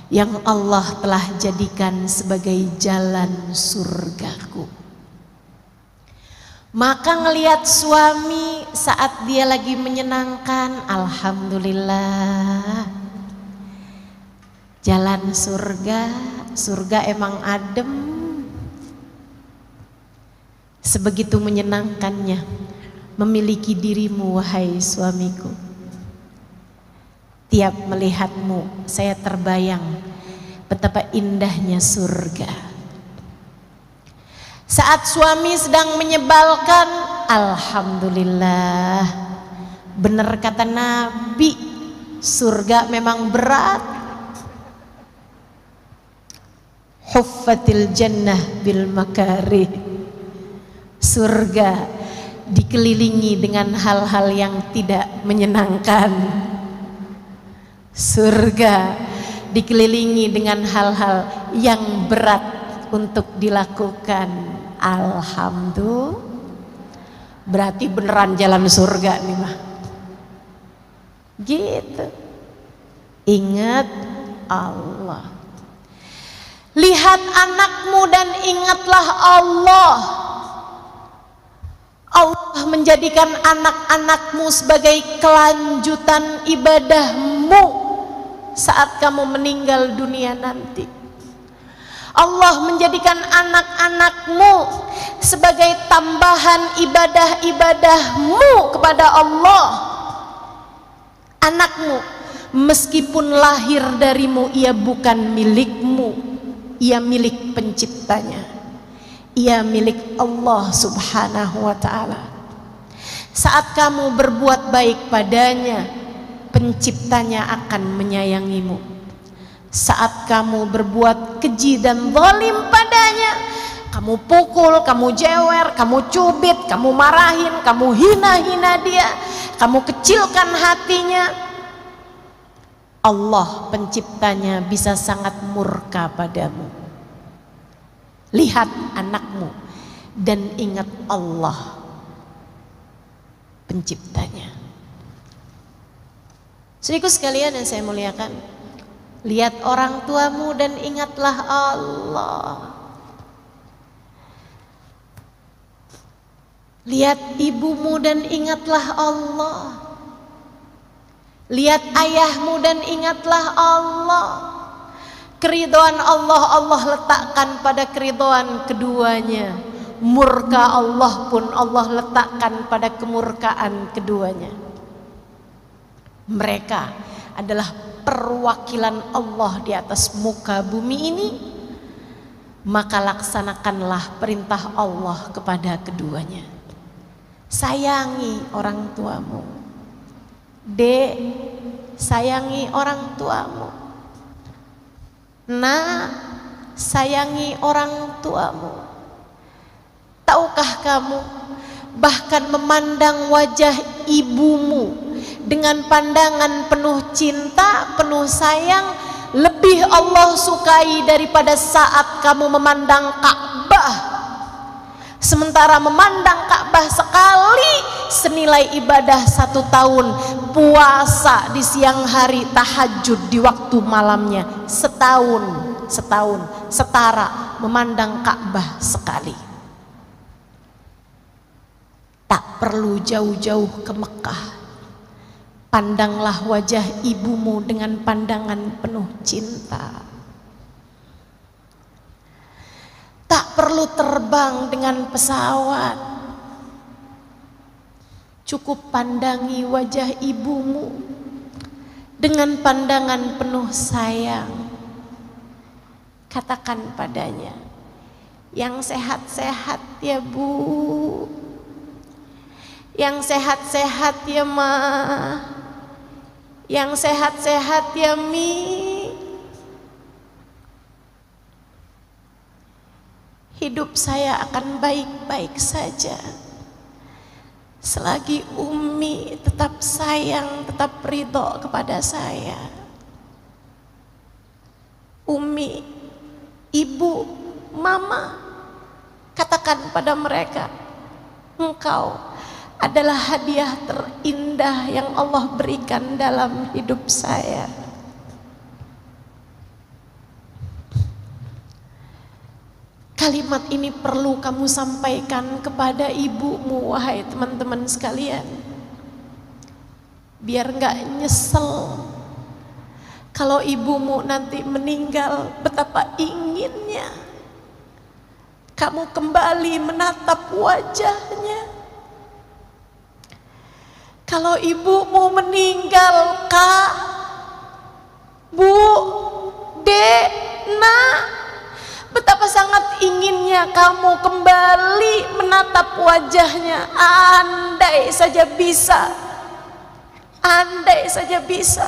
yang Allah telah jadikan sebagai jalan surgaku. Maka ngelihat suami saat dia lagi menyenangkan, alhamdulillah, jalan surga, surga emang adem. Sebegitu menyenangkannya memiliki dirimu, wahai suamiku. Tiap melihatmu saya terbayang betapa indahnya surga. Saat suami sedang menyebalkan, alhamdulillah, benar kata Nabi, surga memang berat. Huffatil jannah bil makarih. Surga dikelilingi dengan hal-hal yang tidak menyenangkan. Surga dikelilingi dengan hal-hal yang berat untuk dilakukan. Alhamdulillah, berarti beneran jalan surga nih mah. Gitu. Ingat Allah. Lihat anakmu dan ingatlah Allah. Allah menjadikan anak-anakmu sebagai kelanjutan ibadahmu saat kamu meninggal dunia nanti. Allah menjadikan anak-anakmu sebagai tambahan ibadah-ibadahmu kepada Allah. Anakmu meskipun lahir darimu, ia bukan milikmu, ia milik penciptanya. Ia milik Allah Subhanahu wa ta'ala. Saat kamu berbuat baik padanya, penciptanya akan menyayangimu. Saat kamu berbuat keji dan zalim padanya, kamu pukul, kamu jewer, kamu cubit, kamu marahin, kamu hina-hina dia, kamu kecilkan hatinya, Allah penciptanya bisa sangat murka padamu. Lihat anakmu dan ingat Allah penciptanya. Saudaraku sekalian yang saya muliakan, lihat orang tuamu dan ingatlah Allah. Lihat ibumu dan ingatlah Allah. Lihat ayahmu dan ingatlah Allah. Keridhaan Allah, Allah letakkan pada keridhaan keduanya. Murka Allah pun Allah letakkan pada kemurkaan keduanya. Mereka adalah perwakilan Allah di atas muka bumi ini. Maka laksanakanlah perintah Allah kepada keduanya. Sayangi orang tuamu. Dek, sayangi orang tuamu. Nak, sayangi orang tuamu. Tahukah kamu, bahkan memandang wajah ibumu dengan pandangan penuh cinta, penuh sayang, lebih Allah sukai daripada saat kamu memandang Ka'bah. Sementara memandang Ka'bah sekali senilai ibadah 1 tahun, puasa di siang hari, tahajud di waktu malamnya setahun setara memandang Ka'bah sekali. Tak perlu jauh-jauh ke Mekah, pandanglah wajah ibumu dengan pandangan penuh cinta. Tak perlu terbang dengan pesawat, cukup pandangi wajah ibumu dengan pandangan penuh sayang. Katakan padanya, yang sehat-sehat ya Bu, yang sehat-sehat ya Ma, yang sehat-sehat ya Mi. Hidup saya akan baik-baik saja selagi Umi tetap sayang, tetap ridho kepada saya. Umi, Ibu, Mama, katakan pada mereka, engkau adalah hadiah terindah yang Allah berikan dalam hidup saya. Kalimat ini perlu kamu sampaikan kepada ibumu, wahai teman-teman sekalian. Biar gak nyesel kalau ibumu nanti meninggal. Betapa inginnya kamu kembali menatap wajahnya. Kalau ibumu meninggal, Kak, Bu, Dek, Nak, betapa sangat inginnya kamu kembali menatap wajahnya. Andai saja bisa, andai saja bisa,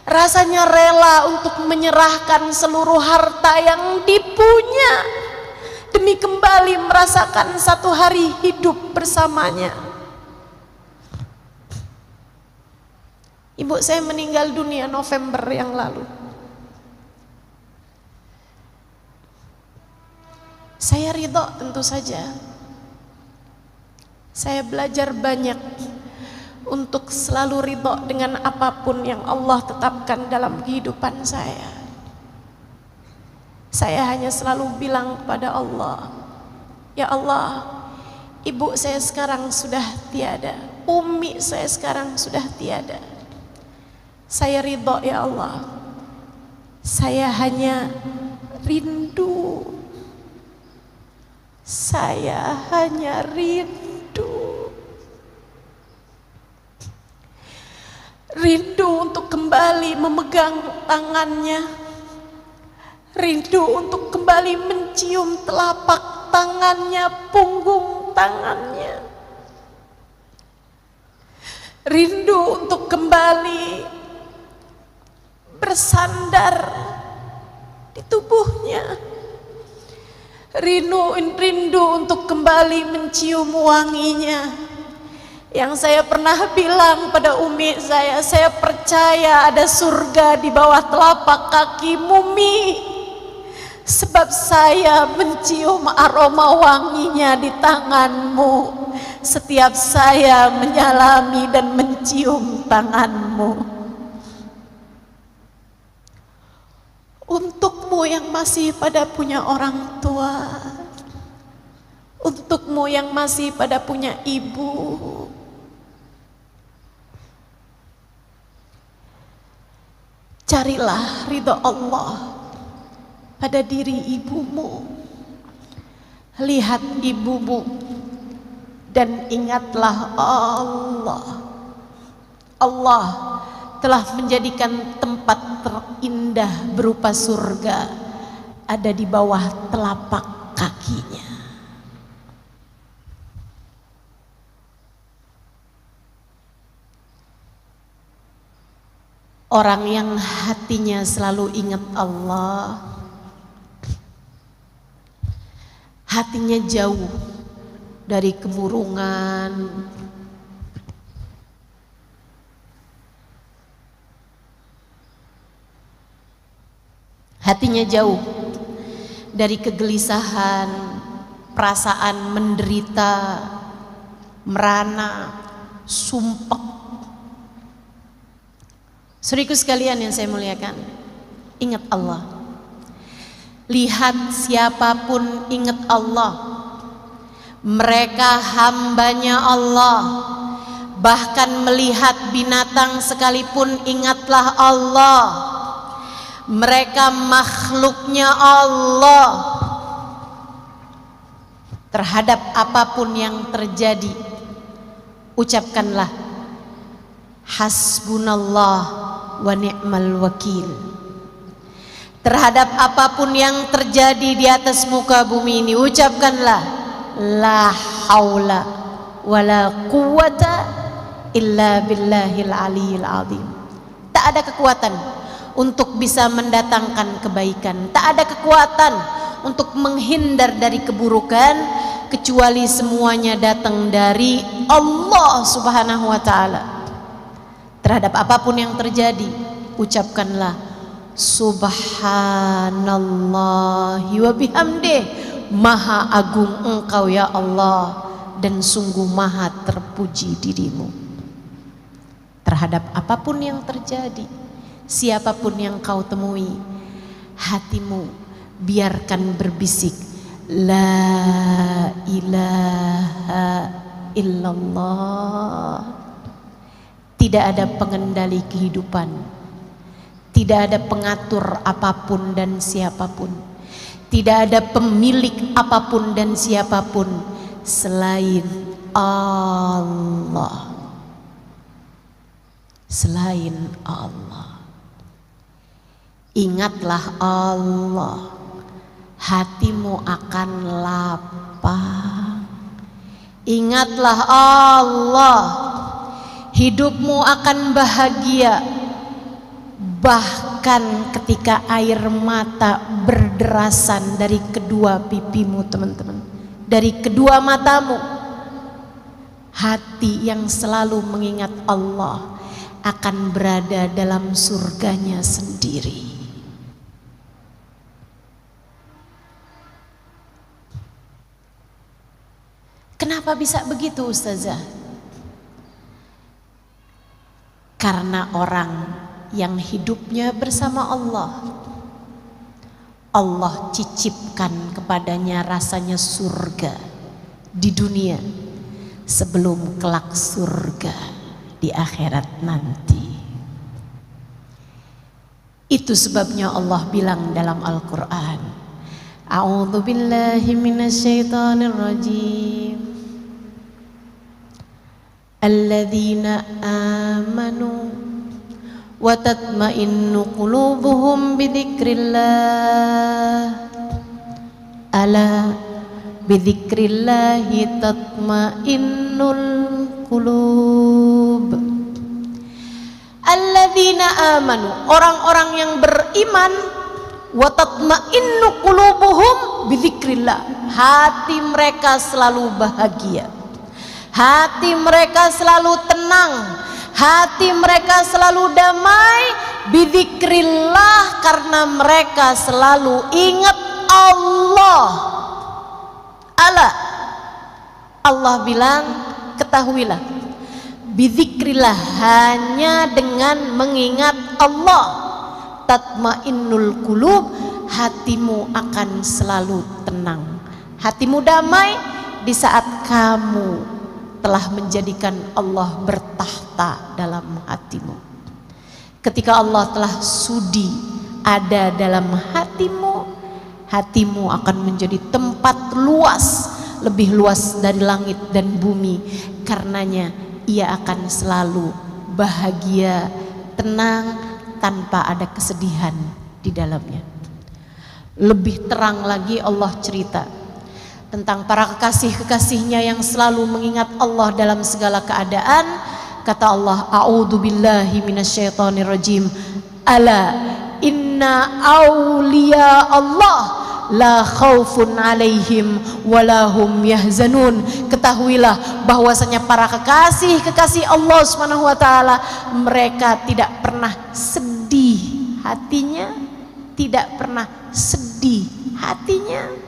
rasanya rela untuk menyerahkan seluruh harta yang dipunya demi kembali merasakan satu hari hidup bersamanya. Ibu saya meninggal dunia November yang lalu. Saya ridho tentu saja. Saya belajar banyak untuk selalu ridho dengan apapun yang Allah tetapkan dalam kehidupan saya. Saya hanya selalu bilang kepada Allah, ya Allah, ibu saya sekarang sudah tiada, umi saya sekarang sudah tiada. Saya ridho ya Allah. Saya hanya rindu. Saya hanya rindu. Rindu untuk kembali memegang tangannya. Rindu untuk kembali mencium telapak tangannya, punggung tangannya. Rindu untuk kembali bersandar di tubuhnya. Rindu untuk kembali mencium wanginya. Yang saya pernah bilang pada umi saya percaya ada surga di bawah telapak kaki Mumi, sebab saya mencium aroma wanginya di tanganmu setiap saya menyalami dan mencium tanganmu. Untukmu yang masih pada punya orang tua, untukmu yang masih pada punya ibu, carilah ridho Allah pada diri ibumu. Lihat ibumu dan ingatlah Allah. Allah telah menjadikan tempat terindah berupa surga ada di bawah telapak kakinya. Orang yang hatinya selalu ingat Allah, hatinya jauh dari kemurungan, hatinya jauh dari kegelisahan, perasaan menderita, merana, sumpek. Saudaraku sekalian yang saya muliakan, ingat Allah. Lihat siapapun ingat Allah. Mereka hambanya Allah. Bahkan melihat binatang sekalipun ingatlah Allah. Mereka makhluknya Allah. Terhadap apapun yang terjadi, ucapkanlah hasbunallah wa ni'mal wakil. Terhadap apapun yang terjadi di atas muka bumi ini, ucapkanlah la haula wala quwata illa billahil aliyil azim. Tak ada kekuatan untuk bisa mendatangkan kebaikan, tak ada kekuatan untuk menghindar dari keburukan, kecuali semuanya datang dari Allah Subhanahu wa ta'ala. Terhadap apapun yang terjadi, ucapkanlah subhanallahi wa bihamdih, maha agung engkau ya Allah, dan sungguh maha terpuji dirimu. Terhadap apapun yang terjadi, siapapun yang kau temui, hatimu biarkan berbisik la ilaha illallah. Tidak ada pengendali kehidupan, tidak ada pengatur apapun dan siapapun, tidak ada pemilik apapun dan siapapun selain Allah. Selain Allah. Ingatlah Allah, hatimu akan lapang. Ingatlah Allah, hidupmu akan bahagia. Bahkan ketika air mata berderasan dari kedua pipimu teman-teman, dari kedua matamu, hati yang selalu mengingat Allah akan berada dalam surganya sendiri. Kenapa bisa begitu Ustazah? Karena orang yang hidupnya bersama Allah, Allah cicipkan kepadanya rasanya surga di dunia sebelum kelak surga di akhirat nanti. Itu sebabnya Allah bilang dalam Al-Quran, A'udzu billahi minasyaitonir rajim. Alladzina amanu wa tatma'innu qulubuhum bidzikrillah. Ala bidzikrillahi tatma'innul qulub. Alladzina amanu, orang-orang yang beriman, wa tatma'innu qulubuhum bidzikrillah, hati mereka selalu bahagia hati mereka selalu tenang, hati mereka selalu damai bidzikrillah, karena mereka selalu ingat Allah. Ala, Allah bilang, ketahuilah, bidzikrillah, hanya dengan mengingat Allah, tatmainnul qulub, hatimu akan selalu tenang, hatimu damai di saat kamu telah menjadikan Allah bertahta dalam hatimu. Ketika Allah telah sudi ada dalam hatimu, hatimu akan menjadi tempat luas, lebih luas dari langit dan bumi. Karenanya ia akan selalu bahagia, tenang, tanpa ada kesedihan di dalamnya. Lebih terang lagi Allah cerita tentang para kekasih-kekasihnya yang selalu mengingat Allah dalam segala keadaan. Kata Allah, a'udzubillahi minasyaitonirrajim, ala inna auliya Allah la khaufun alaihim walahum yahzanun. Ketahuilah bahwasanya para kekasih-kekasih Allah Subhanahu wa taala, mereka tidak pernah sedih hatinya, tidak pernah sedih hatinya,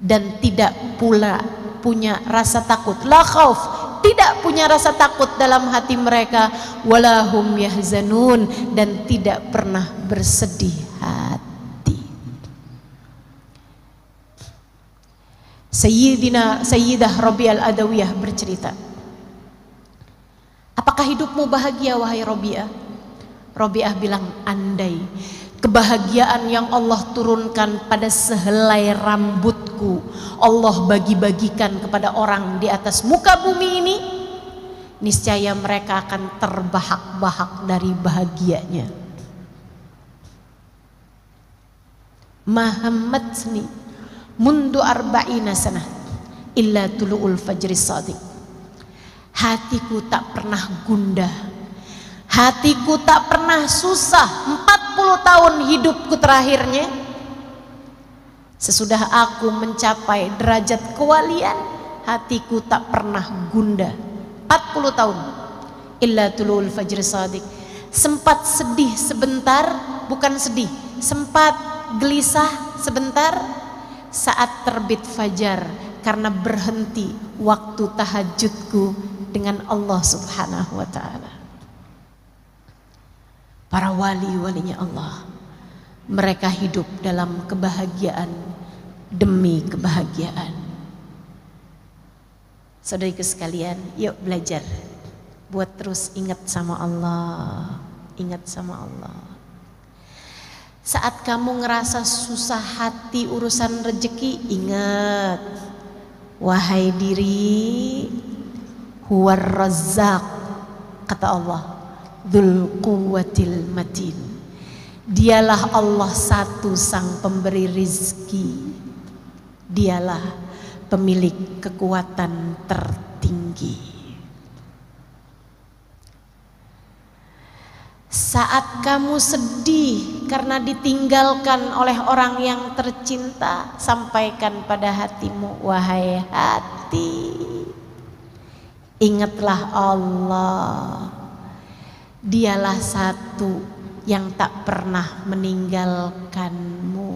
dan tidak pula punya rasa takut. La khauf, tidak punya rasa takut dalam hati mereka. Walahum yahzanun, dan tidak pernah bersedih hati. Sayyidah Rabi'ah Al-Adawiyah bercerita, apakah hidupmu bahagia wahai Rabi'ah? Rabi'ah bilang, andai kebahagiaan yang Allah turunkan pada sehelai rambutku Allah bagi-bagikan kepada orang di atas muka bumi ini, niscaya mereka akan terbahak-bahak dari bahagianya. Muhammad seni mundu arba'ina sanah illa tulu'ul fajri shadiq. Hatiku tak pernah gundah, hatiku tak pernah susah 40 tahun hidupku terakhirnya. Sesudah aku mencapai derajat kewalian, hatiku tak pernah gundah 40 tahun. Illa tulul fajr shadiq. Sempat sedih sebentar, bukan sedih, sempat gelisah sebentar saat terbit fajar, karena berhenti waktu tahajudku dengan Allah Subhanahu wa ta'ala. Para wali-walinya Allah, mereka hidup dalam kebahagiaan demi kebahagiaan. Saudariku sekalian, yuk belajar buat terus ingat sama Allah, ingat sama Allah. Saat kamu ngerasa susah hati urusan rezeki, ingat, wahai diri, huwar razzaq, kata Allah, dzul quwwatil matin. Dialah Allah satu sang pemberi rizki, dialah pemilik kekuatan tertinggi. Saat kamu sedih karena ditinggalkan oleh orang yang tercinta, sampaikan pada hatimu, wahai hati, ingatlah Allah, dialah satu yang tak pernah meninggalkanmu.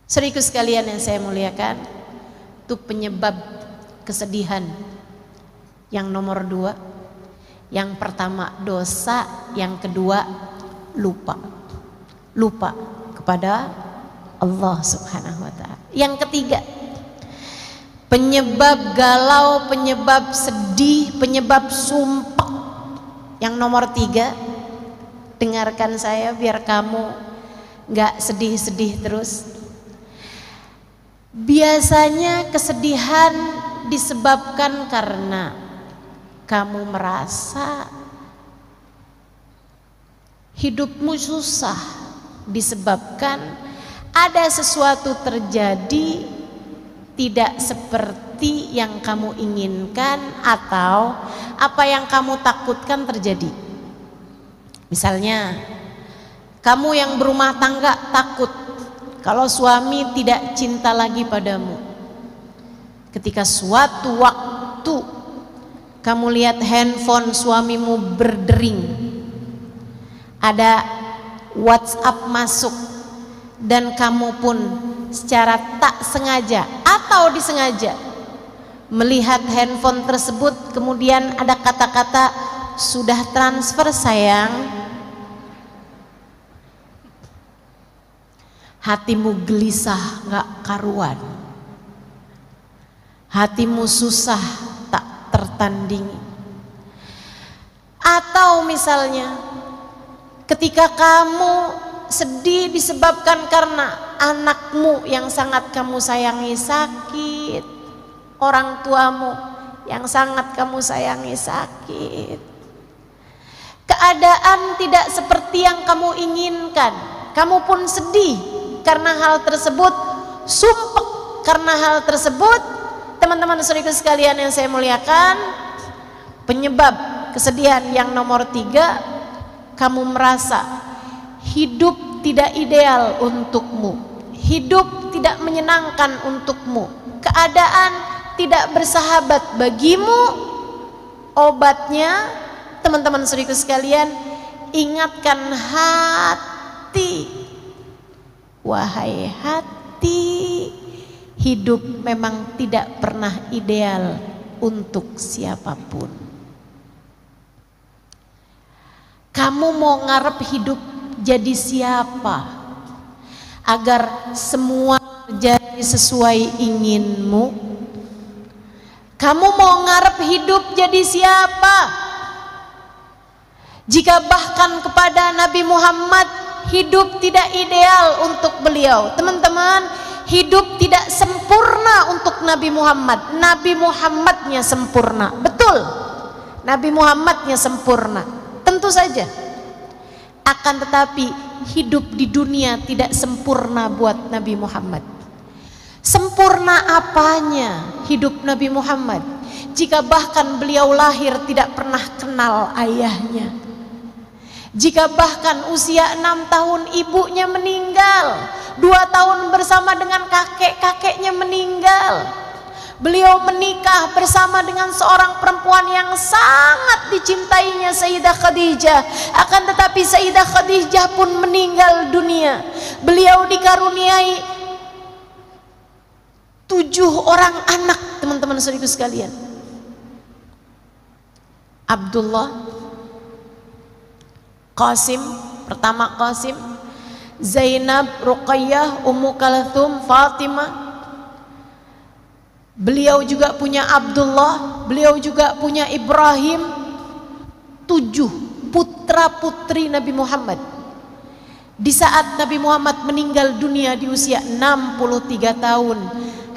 Saudaraku sekalian yang saya muliakan, itu penyebab kesedihan yang nomor 2. Yang pertama dosa, yang kedua lupa. Lupa kepada Allah Subhanahu wa ta'ala. Yang ketiga, penyebab galau, penyebab sedih, penyebab sumpah. Yang nomor 3, dengarkan saya biar kamu gak sedih-sedih terus. Biasanya kesedihan disebabkan karena kamu merasa hidupmu susah, disebabkan ada sesuatu terjadi tidak seperti yang kamu inginkan atau apa yang kamu takutkan terjadi. Misalnya, kamu yang berumah tangga takut kalau suami tidak cinta lagi padamu. Ketika suatu waktu kamu lihat handphone suamimu berdering, ada WhatsApp masuk, dan kamu pun secara tak sengaja atau disengaja melihat handphone tersebut, kemudian ada kata-kata, "Sudah transfer sayang." Hatimu gelisah gak karuan, hatimu susah tak tertandingi. Atau misalnya ketika kamu sedih disebabkan karena anakmu yang sangat kamu sayangi sakit, orang tuamu yang sangat kamu sayangi sakit, keadaan tidak seperti yang kamu inginkan, kamu pun sedih karena hal tersebut, sumpek karena hal tersebut. Teman-teman saudaraku sekalian yang saya muliakan, penyebab kesedihan yang nomor 3, kamu merasa hidup tidak ideal untukmu, hidup tidak menyenangkan untukmu, keadaan tidak bersahabat bagimu. Obatnya, teman-teman saudaraku sekalian, ingatkan hati. Wahai hati, hidup memang tidak pernah ideal untuk siapapun. Kamu mau ngarep hidup jadi siapa agar semua jadi sesuai inginmu? Kamu mau ngarep hidup jadi siapa jika bahkan kepada Nabi Muhammad hidup tidak ideal untuk beliau? Teman-teman, hidup tidak sempurna untuk Nabi Muhammad. Nabi Muhammadnya sempurna, betul. Nabi Muhammadnya sempurna, tentu saja. Akan tetapi hidup di dunia tidak sempurna buat Nabi Muhammad. Sempurna apanya hidup Nabi Muhammad jika bahkan beliau lahir tidak pernah kenal ayahnya, jika bahkan usia 6 tahun ibunya meninggal, 2 tahun bersama dengan kakek-kakeknya meninggal, beliau menikah bersama dengan seorang perempuan yang sangat dicintainya, Sayyidah Khadijah. Akan tetapi Sayyidah Khadijah pun meninggal dunia. Beliau dikaruniai 7 orang anak, teman-teman saudaraku sekalian. Abdullah, Qasim, pertama Qasim, Zainab, Ruqayyah, Ummu Kalthum, Fatimah. Beliau juga punya Abdullah, beliau juga punya Ibrahim. 7 putra putri Nabi Muhammad. Di saat Nabi Muhammad meninggal dunia di usia 63 tahun,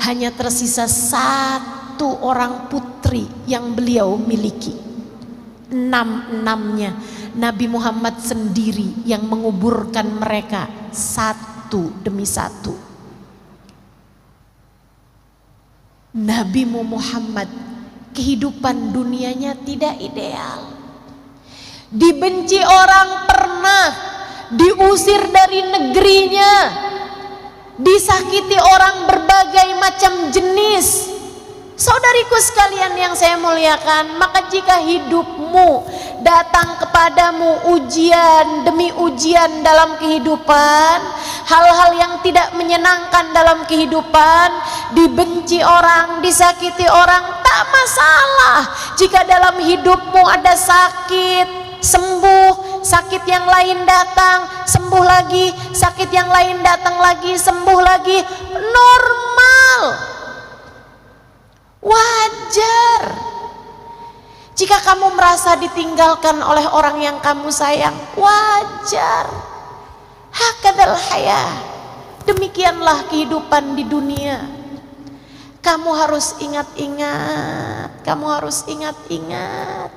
hanya tersisa 1 orang putri yang beliau miliki. 6-6-nya Nabi Muhammad sendiri yang menguburkan mereka satu demi satu. Nabi Muhammad kehidupan dunianya tidak ideal, dibenci orang pernah, diusir dari negerinya, disakiti orang berbagai macam jenis. Saudariku sekalian yang saya muliakan, maka jika hidupmu datang kepadamu ujian demi ujian dalam kehidupan, hal-hal yang tidak menyenangkan dalam kehidupan, dibenci orang, disakiti orang, tak masalah. Jika dalam hidupmu ada sakit, sembuh, sakit yang lain datang, sembuh lagi, sakit yang lain datang lagi, sembuh lagi, normal. Wajar. Jika kamu merasa ditinggalkan oleh orang yang kamu sayang, wajar. Hakadzal hayah. Demikianlah kehidupan di dunia. Kamu harus ingat-ingat, kamu harus ingat-ingat.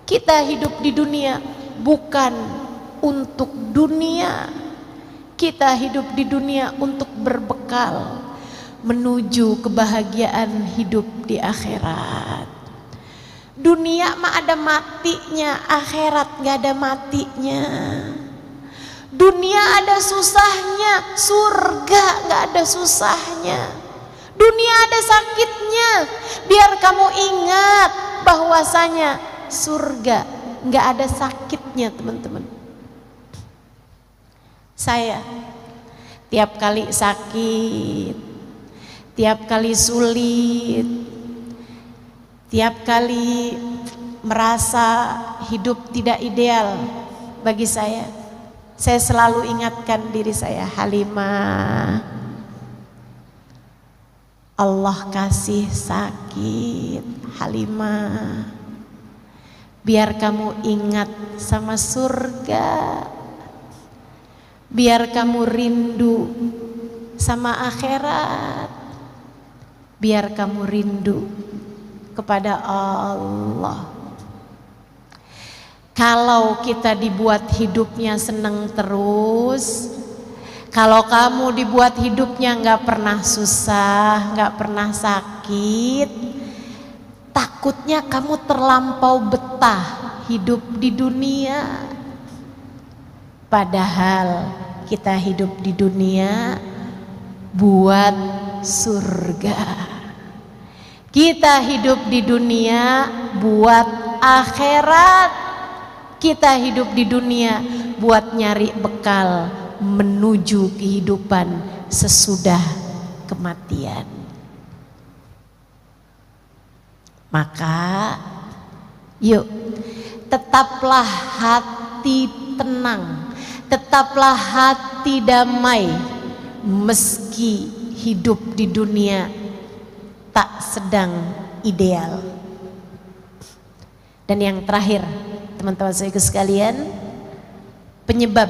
Kita hidup di dunia bukan untuk dunia. Kita hidup di dunia untuk berbekal menuju kebahagiaan hidup di akhirat. Dunia mah ada matinya, akhirat gak ada matinya. Dunia ada susahnya, surga gak ada susahnya. Dunia ada sakitnya, biar kamu ingat bahwasanya surga nggak ada sakitnya, teman-teman. Saya tiap kali sakit, tiap kali sulit, tiap kali merasa hidup tidak ideal bagi saya selalu ingatkan diri saya, Halimah, Allah kasih sakit, Halimah, biar kamu ingat sama surga, biar kamu rindu sama akhirat, biar kamu rindu kepada Allah. Kalau kita dibuat hidupnya seneng terus, kalau kamu dibuat hidupnya nggak pernah susah, nggak pernah sakit, takutnya kamu terlampau betah hidup di dunia. Padahal kita hidup di dunia buat surga. Kita hidup di dunia buat akhirat. Kita hidup di dunia buat nyari bekal menuju kehidupan sesudah kematian. Maka yuk, tetaplah hati tenang, tetaplah hati damai meski hidup di dunia tak sedang ideal. Dan yang terakhir, teman-teman saya sekalian, penyebab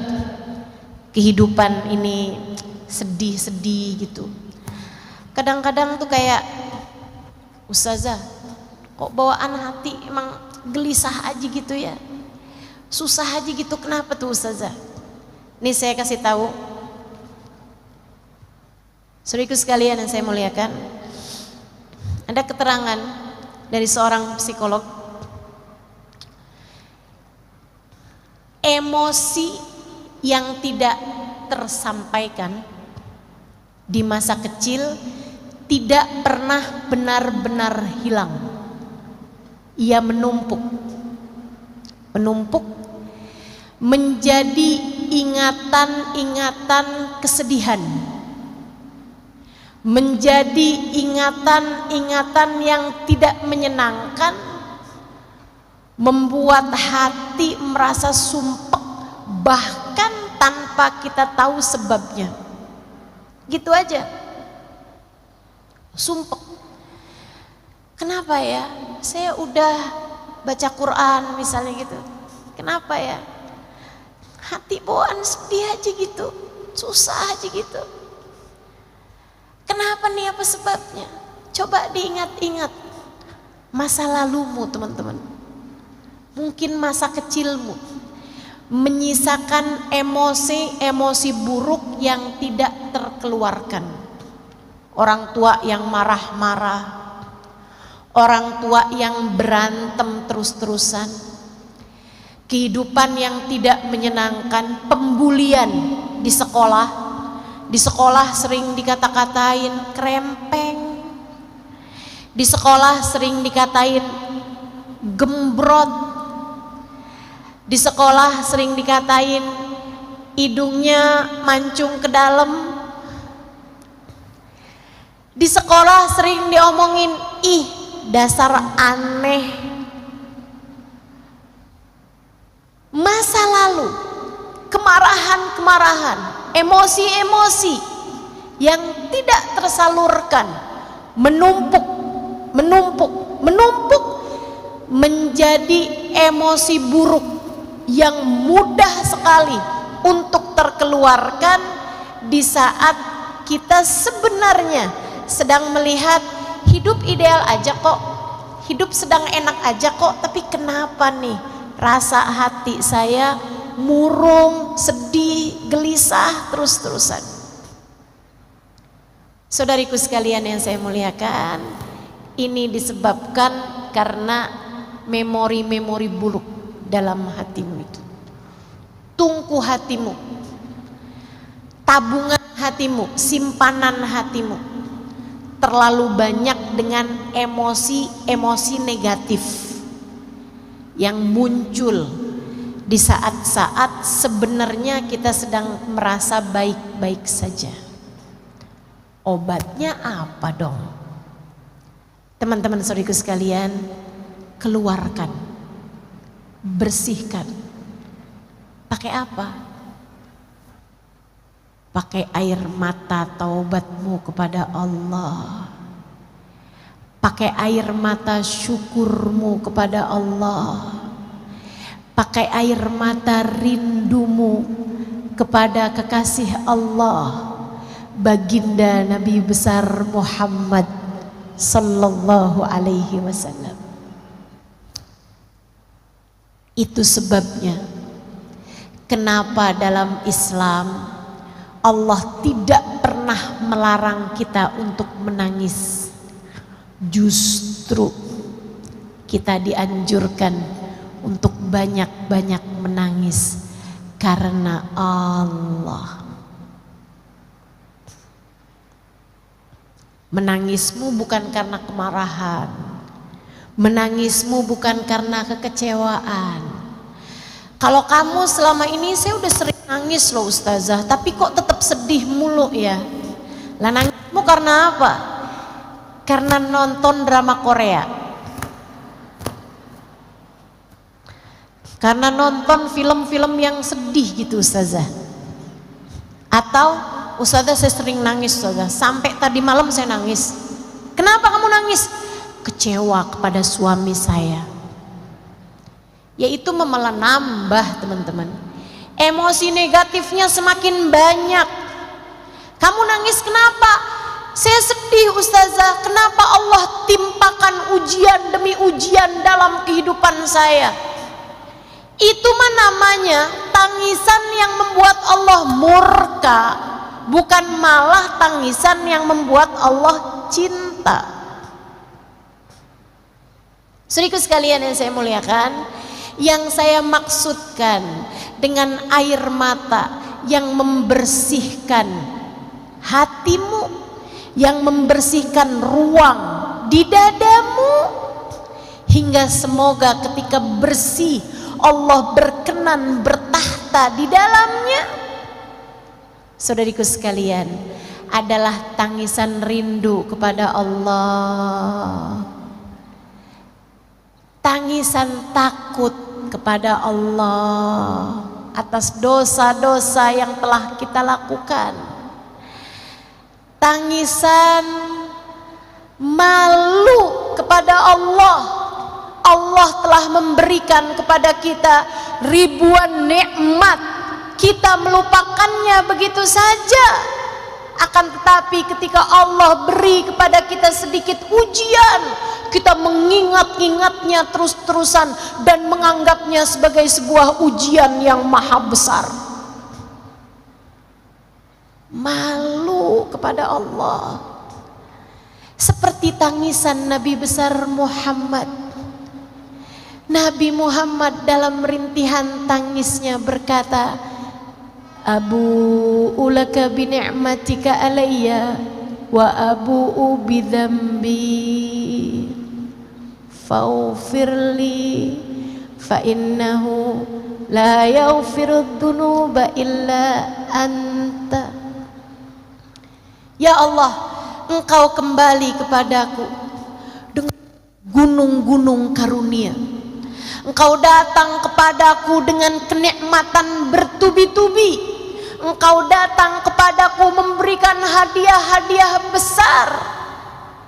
kehidupan ini sedih-sedih gitu. Kadang-kadang tuh kayak, Ustazah, kok bawaan hati emang gelisah aja gitu ya, susah aja gitu, kenapa tuh Ustazah? Nih saya kasih tahu, saudaraku sekalian yang saya muliakan, ada keterangan dari seorang psikolog. Emosi yang tidak tersampaikan di masa kecil tidak pernah benar-benar hilang. Ia menumpuk menjadi ingatan-ingatan kesedihan, menjadi ingatan-ingatan yang tidak menyenangkan, membuat hati merasa sumpek bahkan tanpa kita tahu sebabnya. Gitu aja, sumpek. Kenapa ya? Saya udah baca Quran misalnya gitu, kenapa ya? Hati bawaan sedih aja gitu, susah aja gitu. Kenapa nih, apa sebabnya? Coba diingat-ingat masa lalumu, teman-teman. Mungkin masa kecilmu menyisakan emosi buruk yang tidak terkeluarkan. Orang tua yang marah-marah, orang tua yang berantem terus-terusan, kehidupan yang tidak menyenangkan, pembulian di sekolah. Di sekolah sering dikata-katain krempeng, di sekolah sering dikatain gembrot, di sekolah sering dikatain hidungnya mancung ke dalam, di sekolah sering diomongin, ih dasar aneh. Masa lalu, kemarahan-kemarahan, emosi-emosi yang tidak tersalurkan menumpuk menjadi emosi buruk yang mudah sekali untuk terkeluarkan di saat kita sebenarnya sedang melihat hidup ideal aja kok, hidup sedang enak aja kok, tapi kenapa nih rasa hati saya murung, sedih, gelisah terus-terusan. Saudariku sekalian yang saya muliakan, ini disebabkan karena memori-memori buruk dalam hatimu itu. Tungku hatimu, tabungan hatimu, simpanan hatimu terlalu banyak dengan emosi-emosi negatif yang muncul di saat-saat sebenarnya kita sedang merasa baik-baik saja. Obatnya apa dong? Teman-teman saudariku sekalian, keluarkan, bersihkan. Pakai apa? Pakai air mata taubatmu kepada Allah. Pakai air mata syukurmu kepada Allah. Pakai air mata rindumu kepada kekasih Allah, baginda Nabi besar Muhammad sallallahu alaihi wasallam. Itu sebabnya kenapa dalam Islam Allah tidak pernah melarang kita untuk menangis. Justru kita dianjurkan untuk banyak-banyak menangis karena Allah. Menangismu bukan karena kemarahan, menangismu bukan karena kekecewaan. Kalau kamu selama ini, saya udah sering nangis loh ustazah, tapi kok tetap sedih mulu ya. Lah nangismu karena apa? Karena nonton drama Korea, karena nonton film-film yang sedih gitu ustazah. Atau ustazah saya sering nangis ustazah, sampai tadi malam saya nangis. Kenapa kamu nangis? Kecewa kepada suami saya. Yaitu malah nambah teman-teman. Emosi negatifnya semakin banyak. Kamu nangis kenapa? Saya sedih ustazah, kenapa Allah timpakan ujian demi ujian dalam kehidupan saya? Itu mah namanya tangisan yang membuat Allah murka, bukan malah tangisan yang membuat Allah cinta. Saudaraku sekalian yang saya muliakan, yang saya maksudkan dengan air mata yang membersihkan hatimu, yang membersihkan ruang di dadamu, hingga semoga ketika bersih Allah berkenan bertahta di dalamnya. Saudariku sekalian, adalah tangisan rindu kepada Allah, tangisan takut kepada Allah atas dosa-dosa yang telah kita lakukan, tangisan malu kepada Allah. Allah telah memberikan kepada kita ribuan nikmat, kita melupakannya begitu saja. Akan tetapi ketika Allah beri kepada kita sedikit ujian, kita mengingat-ingatnya terus-terusan dan menganggapnya sebagai sebuah ujian yang maha besar. Malu kepada Allah, seperti tangisan Nabi besar Muhammad. Nabi Muhammad dalam rintihan tangisnya berkata, Abu'u laka bi ni'matika alayya wa abu'u bi dzambi faghfirli fa innahu la yaghfiru dzunuba illa anta. Ya Allah, Engkau kembali kepadaku dengan gunung-gunung karunia. Engkau datang kepadaku dengan kenikmatan bertubi-tubi. Engkau datang kepadaku memberikan hadiah-hadiah besar.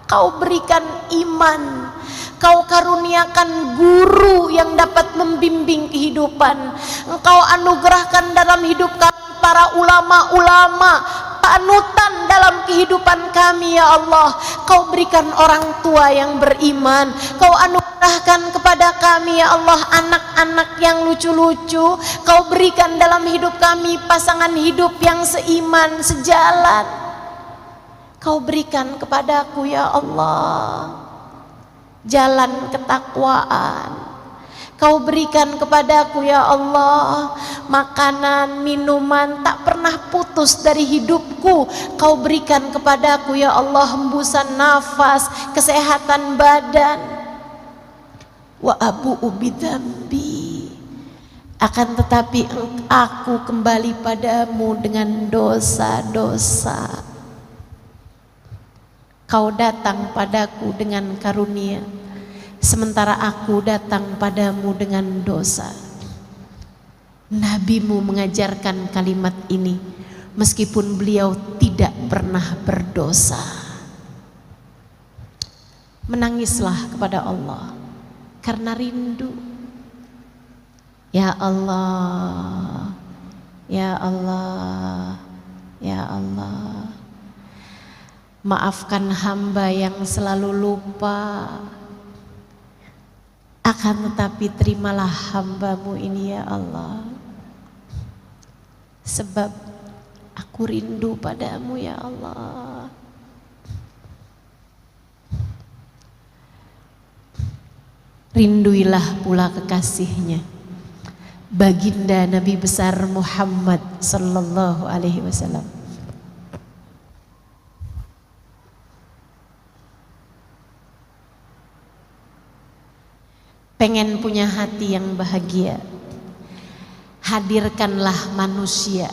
Kau berikan iman, Kau karuniakan guru yang dapat membimbing kehidupan. Engkau anugerahkan dalam hidup kami para ulama-ulama, panutan dalam kehidupan kami ya Allah. Kau berikan orang tua yang beriman. Kau anugerahkan kepada kami ya Allah anak-anak yang lucu-lucu. Kau berikan dalam hidup kami pasangan hidup yang seiman, sejalan. Kau berikan kepadaku ya Allah jalan ketakwaan. Kau berikan kepadaku ya Allah makanan, minuman, tak pernah putus dari hidupku hidupku Kau berikan kepadaku ya Allah, hembusan nafas, kesehatan badan. Wa abu'u bidzambi, akan tetapi aku kembali padamu dengan dosa-dosa. Kau datang padaku dengan karunia, sementara aku datang padamu dengan dosa. Nabimu mengajarkan kalimat ini meskipun beliau tidak pernah berdosa. Menangislah kepada Allah karena rindu. Ya Allah, ya Allah, ya Allah, maafkan hamba yang selalu lupa. Akan tetapi terimalah hambamu ini ya Allah, sebab aku rindu padamu ya Allah. Rinduilah pula kekasihnya, baginda Nabi besar Muhammad sallallahu alaihi wasallam. Pengen punya hati yang bahagia, hadirkanlah manusia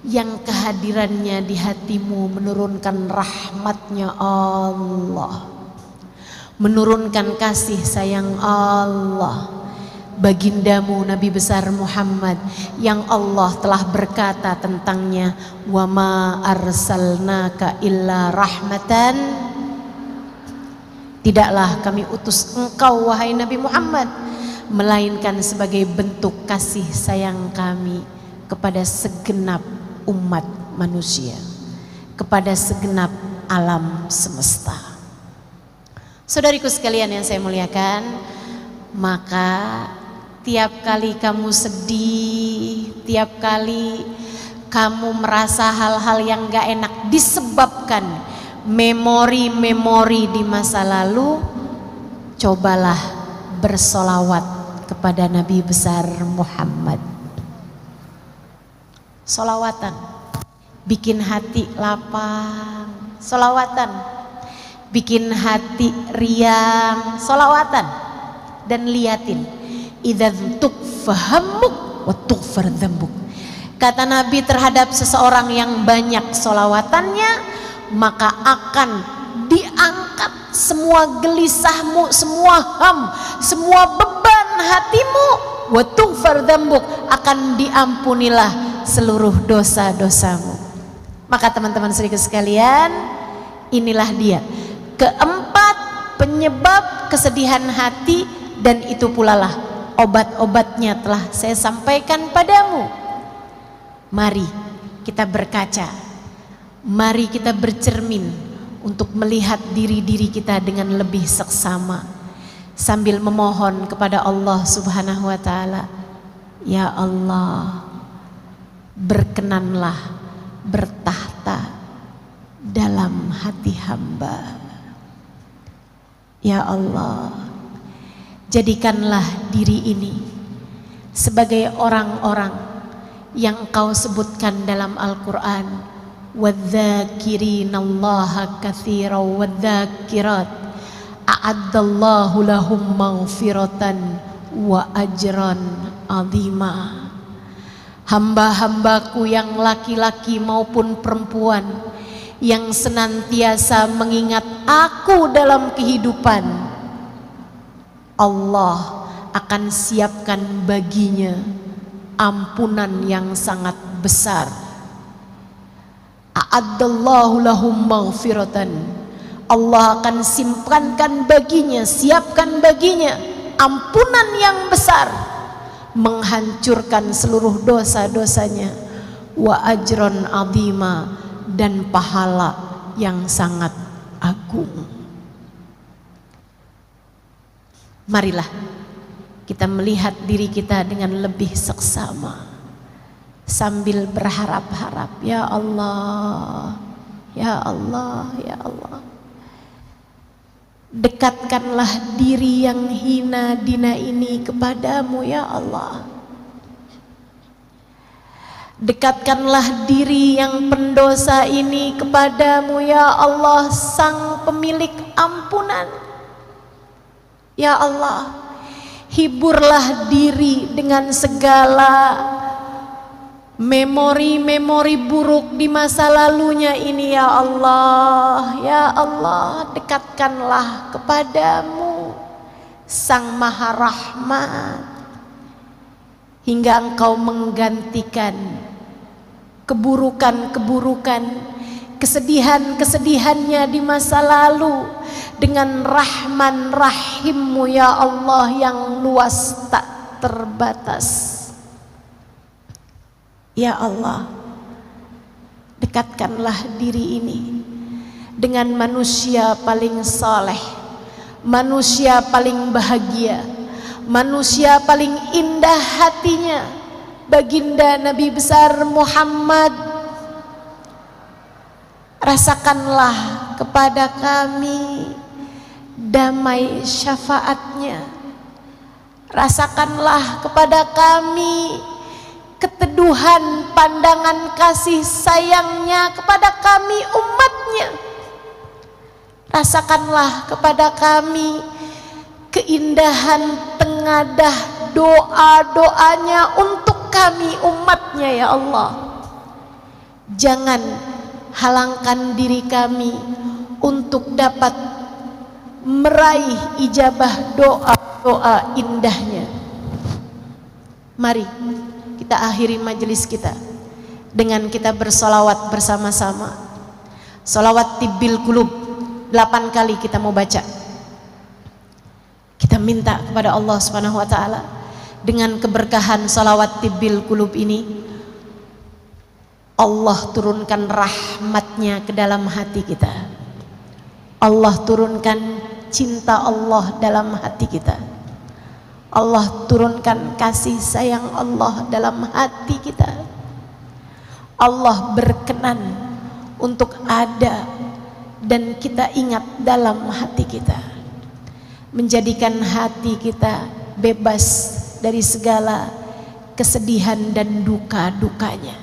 yang kehadirannya di hatimu menurunkan rahmatnya Allah, menurunkan kasih sayang Allah. Bagindamu Nabi besar Muhammad yang Allah telah berkata tentangnya, wa ma arsalnaka illa rahmatan, tidaklah kami utus engkau wahai Nabi Muhammad melainkan sebagai bentuk kasih sayang kami kepada segenap umat manusia, kepada segenap alam semesta. Saudariku sekalian yang saya muliakan, maka tiap kali kamu sedih, tiap kali kamu merasa hal-hal yang gak enak disebabkan memori-memori di masa lalu, cobalah bersolawat kepada Nabi besar Muhammad. Solawatan bikin hati lapang, solawatan bikin hati riang, solawatan. Dan liatin, idzan tukfahammuk wa tughfar dzambuk. Kata Nabi terhadap seseorang yang banyak solawatannya, maka akan diangkat semua gelisahmu, semua ham, semua beban hatimu, wa tughfar dzambuk, akan diampunilah seluruh dosa-dosamu. Maka teman-teman sedikit sekalian, inilah dia keempat penyebab kesedihan hati, dan itu pula lah obat-obatnya telah saya sampaikan padamu. Mari kita berkaca, mari kita bercermin untuk melihat diri-diri kita dengan lebih seksama, sambil memohon kepada Allah Subhanahu wa taala, ya Allah, berkenanlah bertahta dalam hati hamba. Ya Allah, jadikanlah diri ini sebagai orang-orang yang Engkau sebutkan dalam Al-Quran, wadzakirinallaha katsiran wadzakirat a'addallahu lahum maghfiratan wa ajran azima. Hamba-hambaku yang laki-laki maupun perempuan yang senantiasa mengingat aku dalam kehidupan, Allah akan siapkan baginya ampunan yang sangat besar. A'addallahu lahum maghfiratan, Allah akan simpankan baginya, siapkan baginya ampunan yang besar, menghancurkan seluruh dosa-dosanya, wa ajron azima, dan pahala yang sangat agung. Marilah kita melihat diri kita dengan lebih seksama, sambil berharap-harap, ya Allah, ya Allah, ya Allah, dekatkanlah diri yang hina dina ini kepadamu ya Allah. Dekatkanlah diri yang pendosa ini kepadamu ya Allah, sang pemilik ampunan. Ya Allah, hiburlah diri dengan segala memori-memori buruk di masa lalunya ini ya Allah. Ya Allah, dekatkanlah kepadamu sang Maha Rahmat, hingga Engkau menggantikan keburukan-keburukan, kesedihan-kesedihannya di masa lalu dengan Rahman Rahim-Mu ya Allah yang luas tak terbatas. Ya Allah, dekatkanlah diri ini dengan manusia paling saleh, manusia paling bahagia, manusia paling indah hatinya, Baginda Nabi besar Muhammad. Rasakanlah kepada kami damai syafaatnya, rasakanlah kepada kami keteduhan pandangan kasih sayangnya kepada kami umatnya, rasakanlah kepada kami keindahan tengadah doa-doanya untuk kami umatnya ya Allah. Jangan halangkan diri kami untuk dapat meraih ijabah doa-doa indahnya. Mari kita akhiri majelis kita dengan kita bersolawat bersama-sama. Solawat tibbil qulub 8 kali kita mau baca. Kita minta kepada Allah Subhanahu wa taala, dengan keberkahan salawat tibbil qulub ini, Allah turunkan rahmatnya ke dalam hati kita. Allah turunkan cinta Allah dalam hati kita. Allah turunkan kasih sayang Allah dalam hati kita. Allah berkenan untuk ada dan kita ingat dalam hati kita, menjadikan hati kita bebas dari segala kesedihan dan duka-dukanya.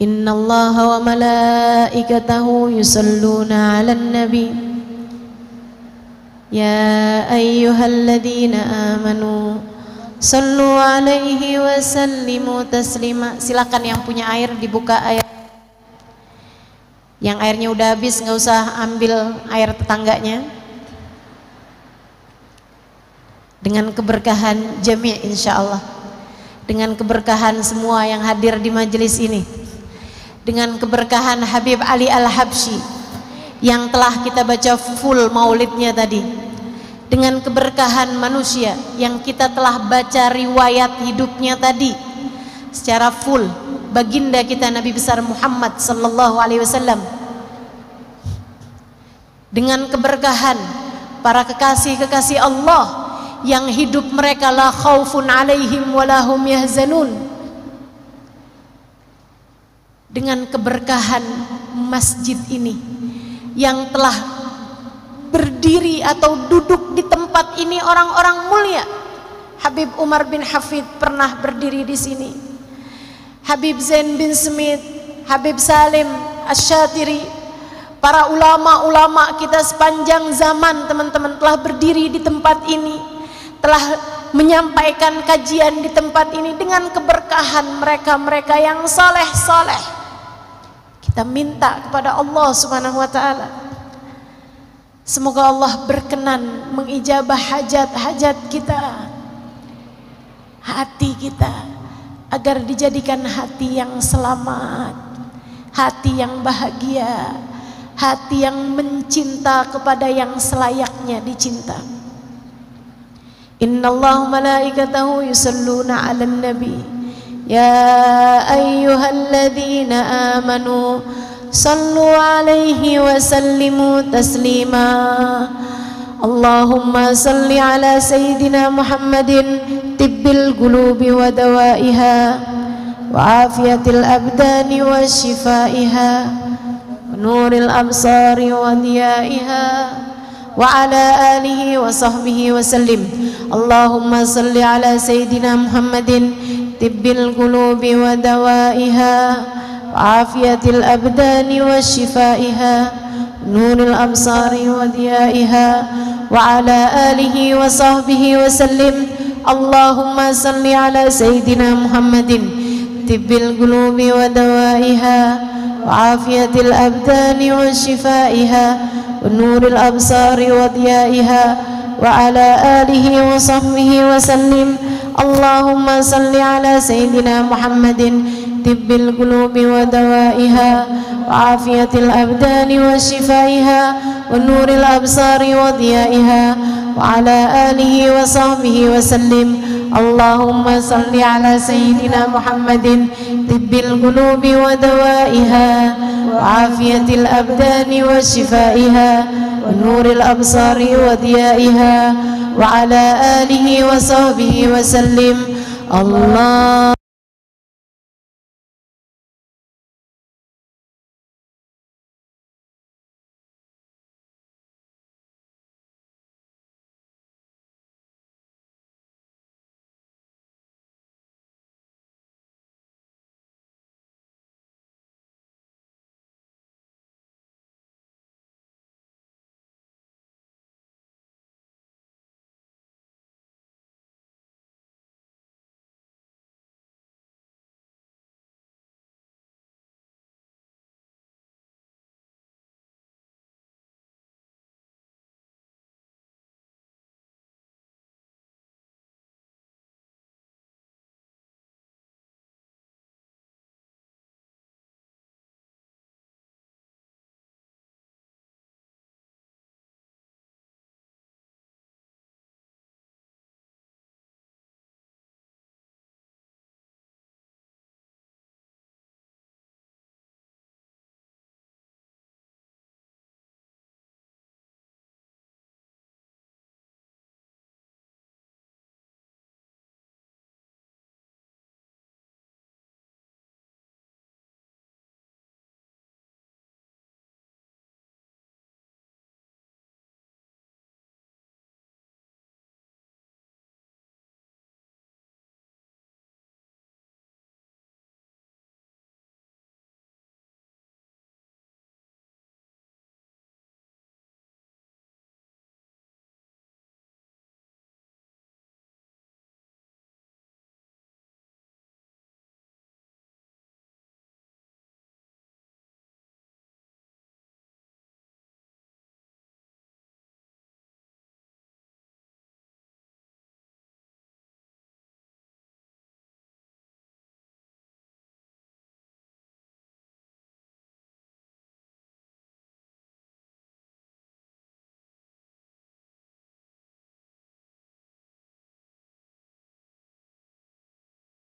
Innallaha wa malaikatahu yusalluna 'alan nabi ya ayyuhalladzina amanu sallu 'alaihi wa sallimu taslima. Silakan yang punya air dibuka air. Yang airnya udah habis nggak usah ambil air tetangganya. Dengan keberkahan jami' insyaallah, dengan keberkahan semua yang hadir di majelis ini, dengan keberkahan Habib Ali Al-Habsyi yang telah kita baca full maulidnya tadi, dengan keberkahan manusia yang kita telah baca riwayat hidupnya tadi secara full, baginda kita Nabi besar Muhammad sallallahu alaihi wasallam, dengan keberkahan para kekasih-kekasih Allah yang hidup mereka la khaufun alaihim walahum yahzanun, dengan keberkahan masjid ini yang telah berdiri atau duduk di tempat ini orang-orang mulia. Habib Umar bin Hafid pernah berdiri di sini, Habib Zain bin Smith, Habib Salim Asy-Syatiri, para ulama-ulama kita sepanjang zaman teman-teman telah berdiri di tempat ini, telah menyampaikan kajian di tempat ini. Dengan keberkahan mereka-mereka yang saleh-saleh, kita minta kepada Allah Subhanahu wa taala, semoga Allah berkenan mengijabah hajat-hajat kita, hati kita, agar dijadikan hati yang selamat, hati yang bahagia, hati yang mencinta kepada yang selayaknya dicinta. Innallaha malaikatahu yusalluna 'alan nabi ya ayyuhalladzina amanu sallu 'alaihi wa sallimu taslima. Allahumma salli ala sayyidina Muhammadin tibbil qulubi wa dawaiha wa afiyatil abdani wa shifaiha wa nuril absari wa diyaiha wa ala alihi wa sahbihi wa sallim. Allahumma salli ala sayyidina Muhammadin طب القلوب ودوائها وعافية الأبدان وشفائها نور الأبصار وضيائها وعلى آله وصحبه وسلم. اللهم صل على سيدنا محمد طب القلوب ودوائها وعافية الأبدان وشفائها ونور الأبصار وضيائها وعلى آله وصحبه وسلم. اللهم صل على سيدنا محمد طب القلوب ودوائها وعافية الأبدان وشفائها ونور الأبصار وضيائها وعلى آله وصحبه وسلم. اللهم صل على سيدنا محمد طب القلوب ودوائها وعافية الأبدان وشفائها ونور الأبصار وضيائها وعلى آله وصحبه وسلم. الله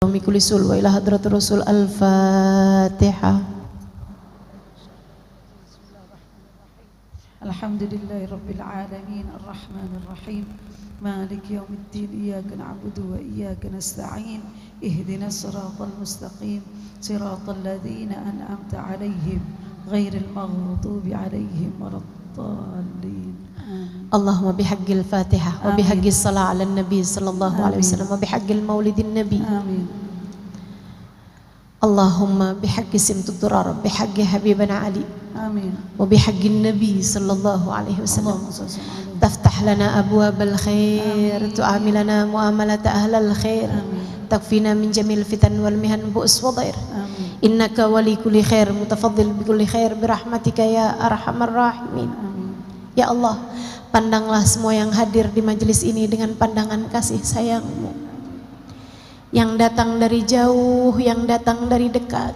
بكل سول وإلى حضرة الرسول. الفاتحة. الحمد لله رب العالمين الرحمن الرحيم مالك يوم الدين إياك نعبد وإياك نستعين اهدنا الصراط المستقيم صراط الذين أنعمت عليهم غير المغضوب عليهم ولا الضالين. اللهم بحق الفاتحة وبحق الصلاة على النبي صلى الله عليه وسلم وبحق المولد النبي. آمين. اللهم بحق سمت الضرار بحق حبيبنا علي. آمين. وبحق النبي صلى الله عليه وسلم تفتح لنا أبواب الخير تعاملنا معاملة أهل الخير تكفينا من جميع الفتن والمهن بؤس وضير. إنك ولي كل خير متفضل بكل خير برحمتك يا أرحم الراحمين. Ya Allah, pandanglah semua yang hadir di majelis ini dengan pandangan kasih sayang-Mu, yang datang dari jauh, yang datang dari dekat.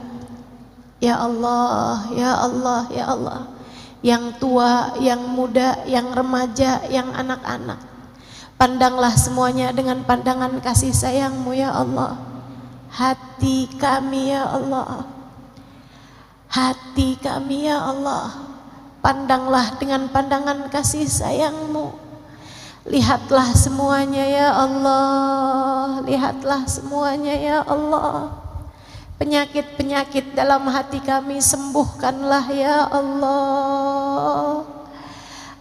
Ya Allah, ya Allah, ya Allah, yang tua, yang muda, yang remaja, yang anak-anak, pandanglah semuanya dengan pandangan kasih sayang-Mu ya Allah. Hati kami ya Allah, hati kami ya Allah, pandanglah dengan pandangan kasih sayang-Mu. Lihatlah semuanya ya Allah, lihatlah semuanya ya Allah. Penyakit-penyakit dalam hati kami sembuhkanlah ya Allah.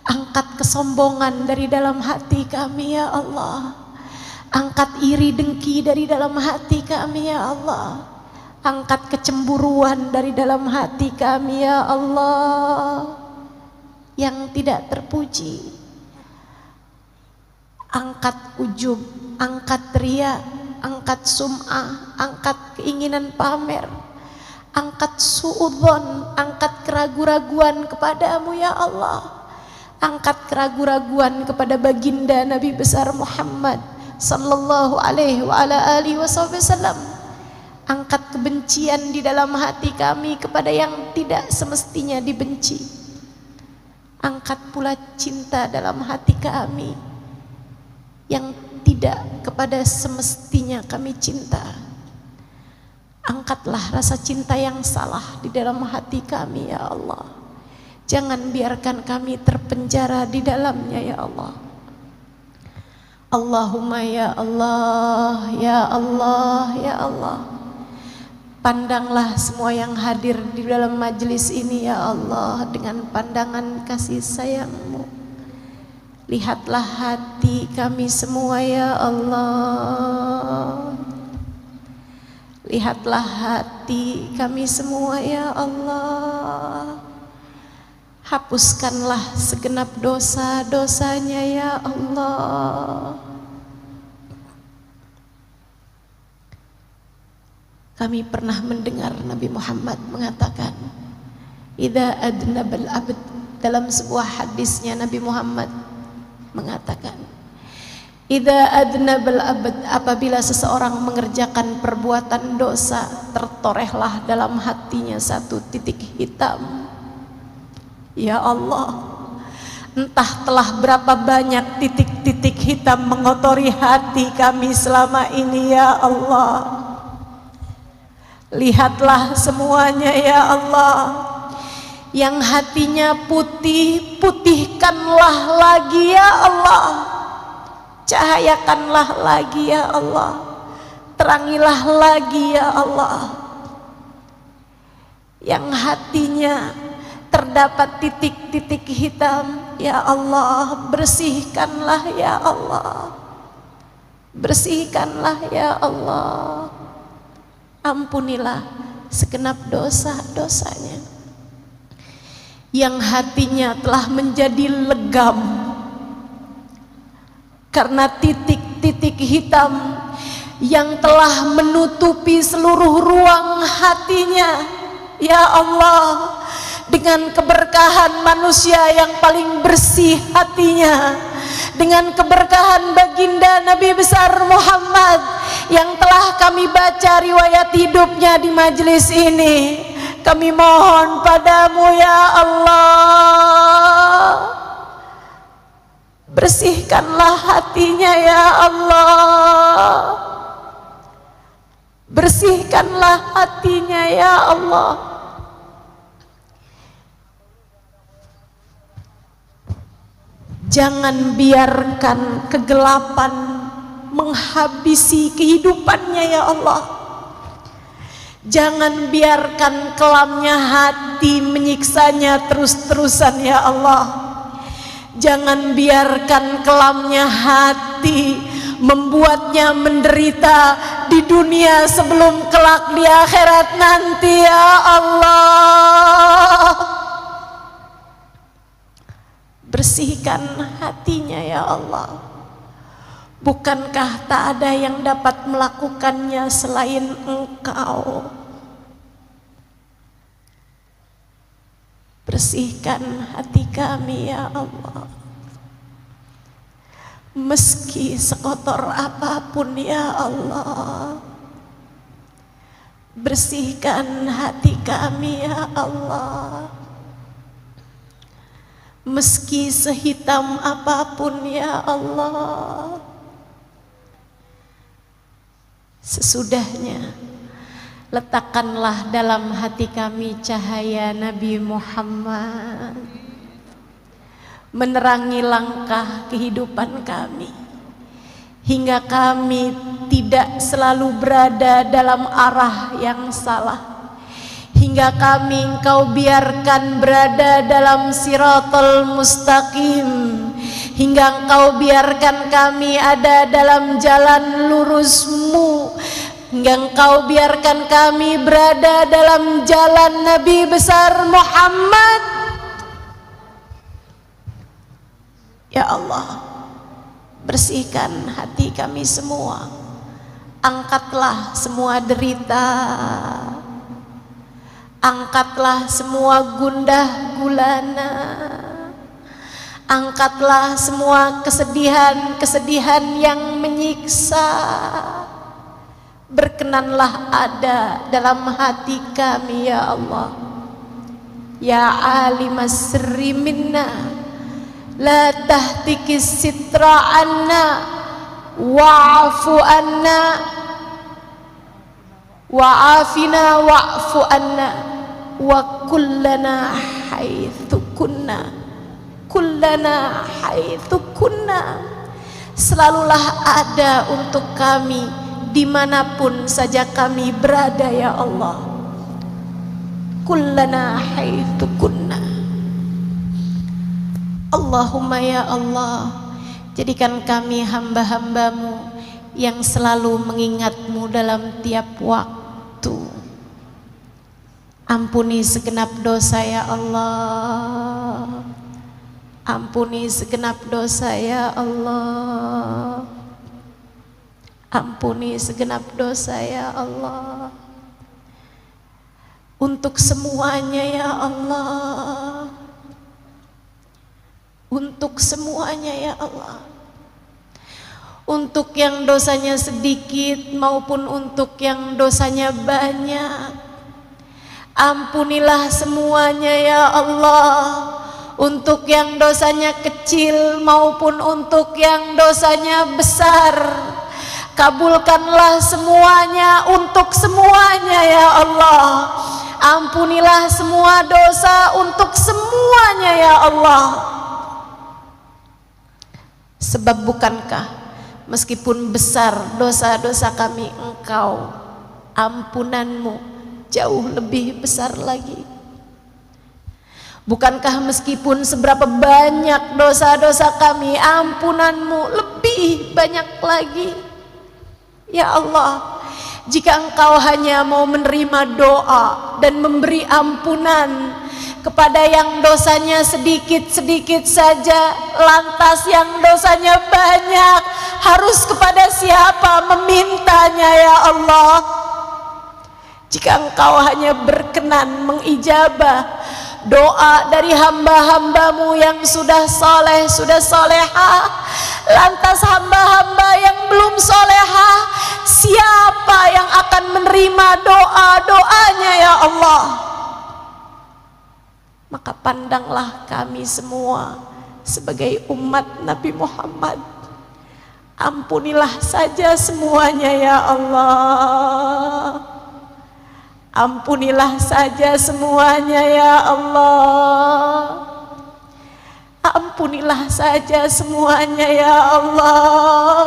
Angkat kesombongan dari dalam hati kami ya Allah. Angkat iri dengki dari dalam hati kami ya Allah. Angkat kecemburuan dari dalam hati kami ya Allah, yang tidak terpuji. Angkat ujub, angkat riya, angkat sum'ah, angkat keinginan pamer, angkat suudzon, angkat keraguan-raguan kepadamu ya Allah. Angkat keraguan-raguan kepada baginda Nabi besar Muhammad sallallahu alaihi wa ala alihi wasallam. Angkat kebencian di dalam hati kami kepada yang tidak semestinya dibenci. Angkat pula cinta dalam hati kami yang tidak kepada semestinya kami cinta. Angkatlah rasa cinta yang salah di dalam hati kami ya Allah. Jangan biarkan kami terpenjara di dalamnya ya Allah. Allahumma ya Allah, ya Allah, ya Allah. Pandanglah semua yang hadir di dalam majelis ini ya Allah dengan pandangan kasih sayang-Mu. Lihatlah hati kami semua ya Allah. Lihatlah hati kami semua ya Allah. Hapuskanlah segenap dosa-dosanya ya Allah. Kami pernah mendengar Nabi Muhammad mengatakan, idza adnabal abd, dalam sebuah hadisnya Nabi Muhammad mengatakan, idza adnabal abd, apabila seseorang mengerjakan perbuatan dosa, tertorehlah dalam hatinya satu titik hitam. Ya Allah, entah telah berapa banyak titik-titik hitam mengotori hati kami selama ini ya Allah. Lihatlah semuanya ya Allah. Yang hatinya putih, putihkanlah lagi ya Allah. Cahayakanlah lagi ya Allah. Terangilah lagi ya Allah. Yang hatinya terdapat titik-titik hitam, ya Allah, bersihkanlah ya Allah. Bersihkanlah ya Allah. Ampunilah segenap dosa-dosanya. Yang hatinya telah menjadi legam karena titik-titik hitam yang telah menutupi seluruh ruang hatinya, ya Allah. Dengan keberkahan manusia yang paling bersih hatinya, dengan keberkahan baginda Nabi besar Muhammad yang telah kami baca riwayat hidupnya di majelis ini, kami mohon padamu ya Allah, bersihkanlah hatinya ya Allah. Bersihkanlah hatinya ya Allah. Jangan biarkan kegelapan menghabisi kehidupannya ya Allah. Jangan biarkan kelamnya hati menyiksanya terus-terusan ya Allah. Jangan biarkan kelamnya hati membuatnya menderita di dunia sebelum kelak di akhirat nanti ya Allah. Bersihkan hatinya ya Allah. Bukankah tak ada yang dapat melakukannya selain Engkau? Bersihkan hati kami ya Allah. Meski sekotor apapun ya Allah. Bersihkan hati kami ya Allah. Meski sehitam apapun ya Allah. Sesudahnya letakkanlah dalam hati kami cahaya Nabi Muhammad, menerangi langkah kehidupan kami, hingga kami tidak selalu berada dalam arah yang salah, hingga kami Engkau biarkan berada dalam siratal mustaqim, hingga Engkau biarkan kami ada dalam jalan lurus-Mu, hingga Engkau biarkan kami berada dalam jalan Nabi besar Muhammad. Ya Allah, bersihkan hati kami semua, angkatlah semua derita, angkatlah semua gundah gulana, angkatlah semua kesedihan-kesedihan yang menyiksa. Berkenanlah ada dalam hati kami ya Allah. Ya alimas sirri minna, la tahtikis sitra anna, wa'afu anna, wa'afina wa'fu anna, wa kullana haitsu kunna, kullana haitsu kunna. Selalulah ada untuk kami dimanapun saja kami berada ya Allah. Kullana haitsu kunna. Allahumma ya Allah, jadikan kami hamba-hamba-Mu yang selalu mengingat-Mu dalam tiap waktu. Ampuni segenap dosa ya Allah, ampuni segenap dosa ya Allah, ampuni segenap dosa ya Allah. Untuk semuanya ya Allah, untuk semuanya ya Allah, untuk yang dosanya sedikit maupun untuk yang dosanya banyak, ampunilah semuanya ya Allah. Untuk yang dosanya kecil maupun untuk yang dosanya besar, kabulkanlah semuanya untuk semuanya ya Allah. Ampunilah semua dosa untuk semuanya ya Allah. Sebab bukankah meskipun besar dosa-dosa kami, Engkau ampunan-Mu jauh lebih besar lagi. Bukankah meskipun seberapa banyak dosa-dosa kami, ampunan-Mu lebih banyak lagi. Ya Allah, jika Engkau hanya mau menerima doa dan memberi ampunan kepada yang dosanya sedikit-sedikit saja, lantas yang dosanya banyak harus kepada siapa memintanya ya Allah? Jika Engkau hanya berkenan mengijabah doa dari hamba-hamba-Mu yang sudah soleh, sudah solehah, lantas hamba-hamba yang belum solehah, siapa yang akan menerima doa-doanya ya Allah? Maka pandanglah kami semua sebagai umat Nabi Muhammad, ampunilah saja semuanya ya Allah, ampunilah saja semuanya ya Allah, ampunilah saja semuanya ya Allah.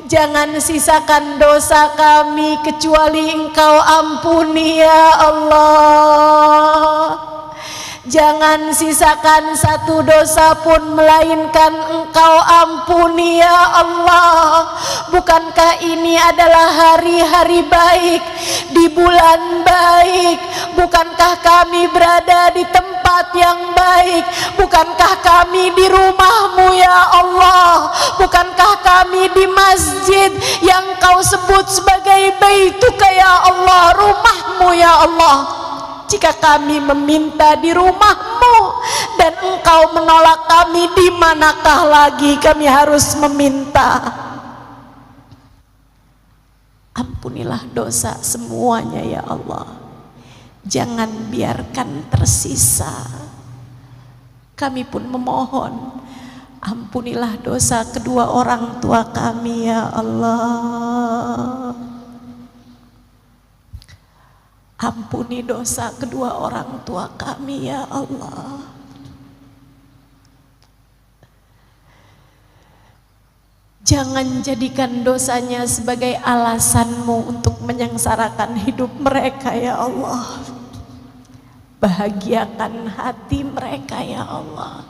Jangan sisakan dosa kami kecuali Engkau ampuni ya Allah. Jangan sisakan satu dosa pun melainkan Engkau ampuni ya Allah. Bukankah ini adalah hari-hari baik, di bulan baik? Bukankah kami berada di tempat yang baik? Bukankah kami di rumah-Mu ya Allah? Bukankah kami di masjid yang Kau sebut sebagai baituka ya Allah, rumah-Mu ya Allah? Jika kami meminta di rumah-Mu dan Engkau menolak kami, di manakah lagi kami harus meminta? Ampunilah dosa semuanya ya Allah. Jangan biarkan tersisa. Kami pun memohon, ampunilah dosa kedua orang tua kami ya Allah. Ampuni dosa kedua orang tua kami ya Allah. Jangan jadikan dosanya sebagai alasan-Mu untuk menyengsarakan hidup mereka ya Allah. Bahagiakan hati mereka ya Allah.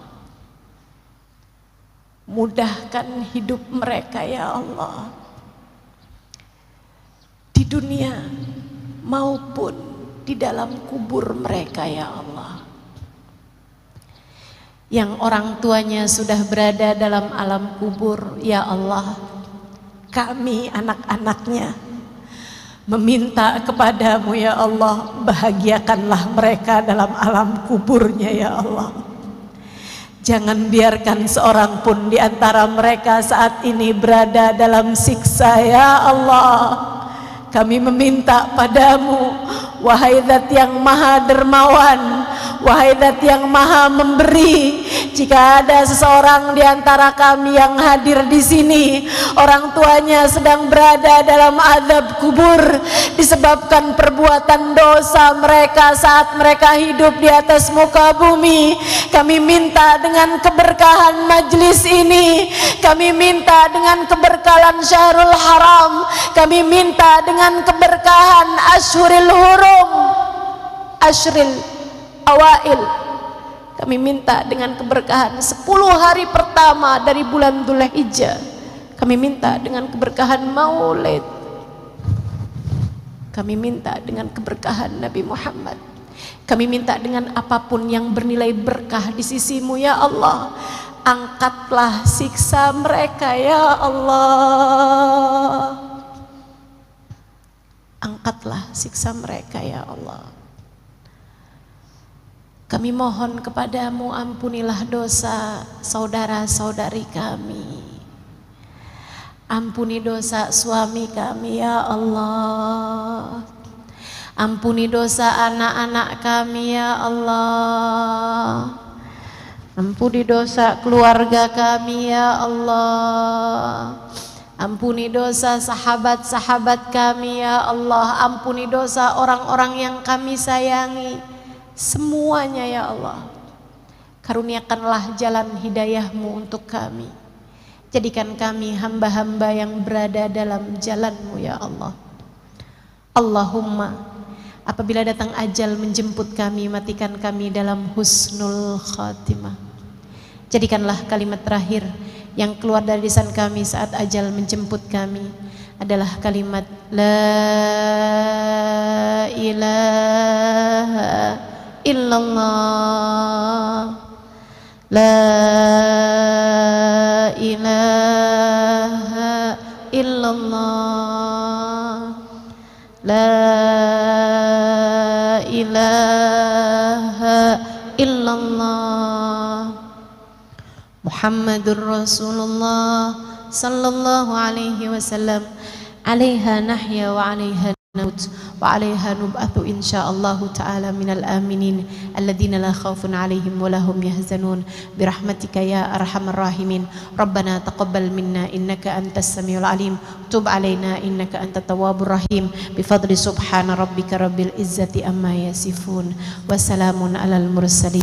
Mudahkan hidup mereka ya Allah, di dunia maupun di dalam kubur mereka ya Allah. Yang orang tuanya sudah berada dalam alam kubur ya Allah, kami anak-anaknya meminta kepadamu ya Allah, bahagiakanlah mereka dalam alam kuburnya ya Allah. Jangan biarkan seorang pun di antara mereka saat ini berada dalam siksa ya Allah. Kami meminta padamu, wahai Zat yang maha dermawan, wahai Zat yang maha memberi, jika ada seseorang di antara kami yang hadir di sini, orang tuanya sedang berada dalam azab kubur disebabkan perbuatan dosa mereka saat mereka hidup di atas muka bumi, kami minta dengan keberkahan majlis ini, kami minta dengan keberkahan Syahrul Haram, kami minta dengan keberkahan Ashhurul Hurum, Ashril Awail, kami minta dengan keberkahan 10 hari pertama dari bulan Dzulhijjah, kami minta dengan keberkahan Maulid, kami minta dengan keberkahan Nabi Muhammad, kami minta dengan apapun yang bernilai berkah di sisimu ya Allah. Angkatlah siksa mereka ya Allah, angkatlah siksa mereka ya Allah. Kami mohon kepadamu, ampunilah dosa saudara-saudari kami, ampuni dosa suami kami ya Allah, ampuni dosa anak-anak kami ya Allah, ampuni dosa keluarga kami ya Allah, ampuni dosa sahabat-sahabat kami ya Allah, ampuni dosa orang-orang yang kami sayangi semuanya ya Allah. Karuniakanlah jalan hidayahmu untuk kami, jadikan kami hamba-hamba yang berada dalam jalanmu ya Allah. Allahumma, apabila datang ajal menjemput kami, matikan kami dalam husnul khatimah. Jadikanlah kalimat terakhir yang keluar dari lisan kami saat ajal menjemput kami adalah kalimat La ilaha illallah, La ilaha illallah, La ilaha illallah, Muhammadur Rasulullah sallallahu alaihi wasallam. Alaiha nahya wa alaiha namut wa alaiha nub'atsu insyaallah ta'ala minal aminin alladzina la khaufun alaihim wa lahum yahzanun birahmatika ya arhamar rahimin. Rabbana taqabbal minna innaka antas samiul alim, tub alaina innaka antat tawwabur rahim. Bi fadli subhana rabbika rabbil izzati amma yasifun wa salamun alal mursalin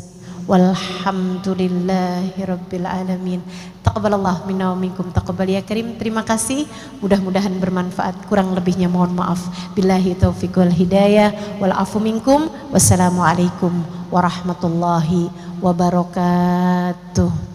walhamdulillahi rabbil alamin. Taqabbalallah minna wa minkum taqabbal ya karim. Terima kasih, mudah-mudahan bermanfaat, kurang lebihnya mohon maaf. Billahi taufiq wal hidayah wal afu minkum. Wassalamualaikum warahmatullahi wabarakatuh.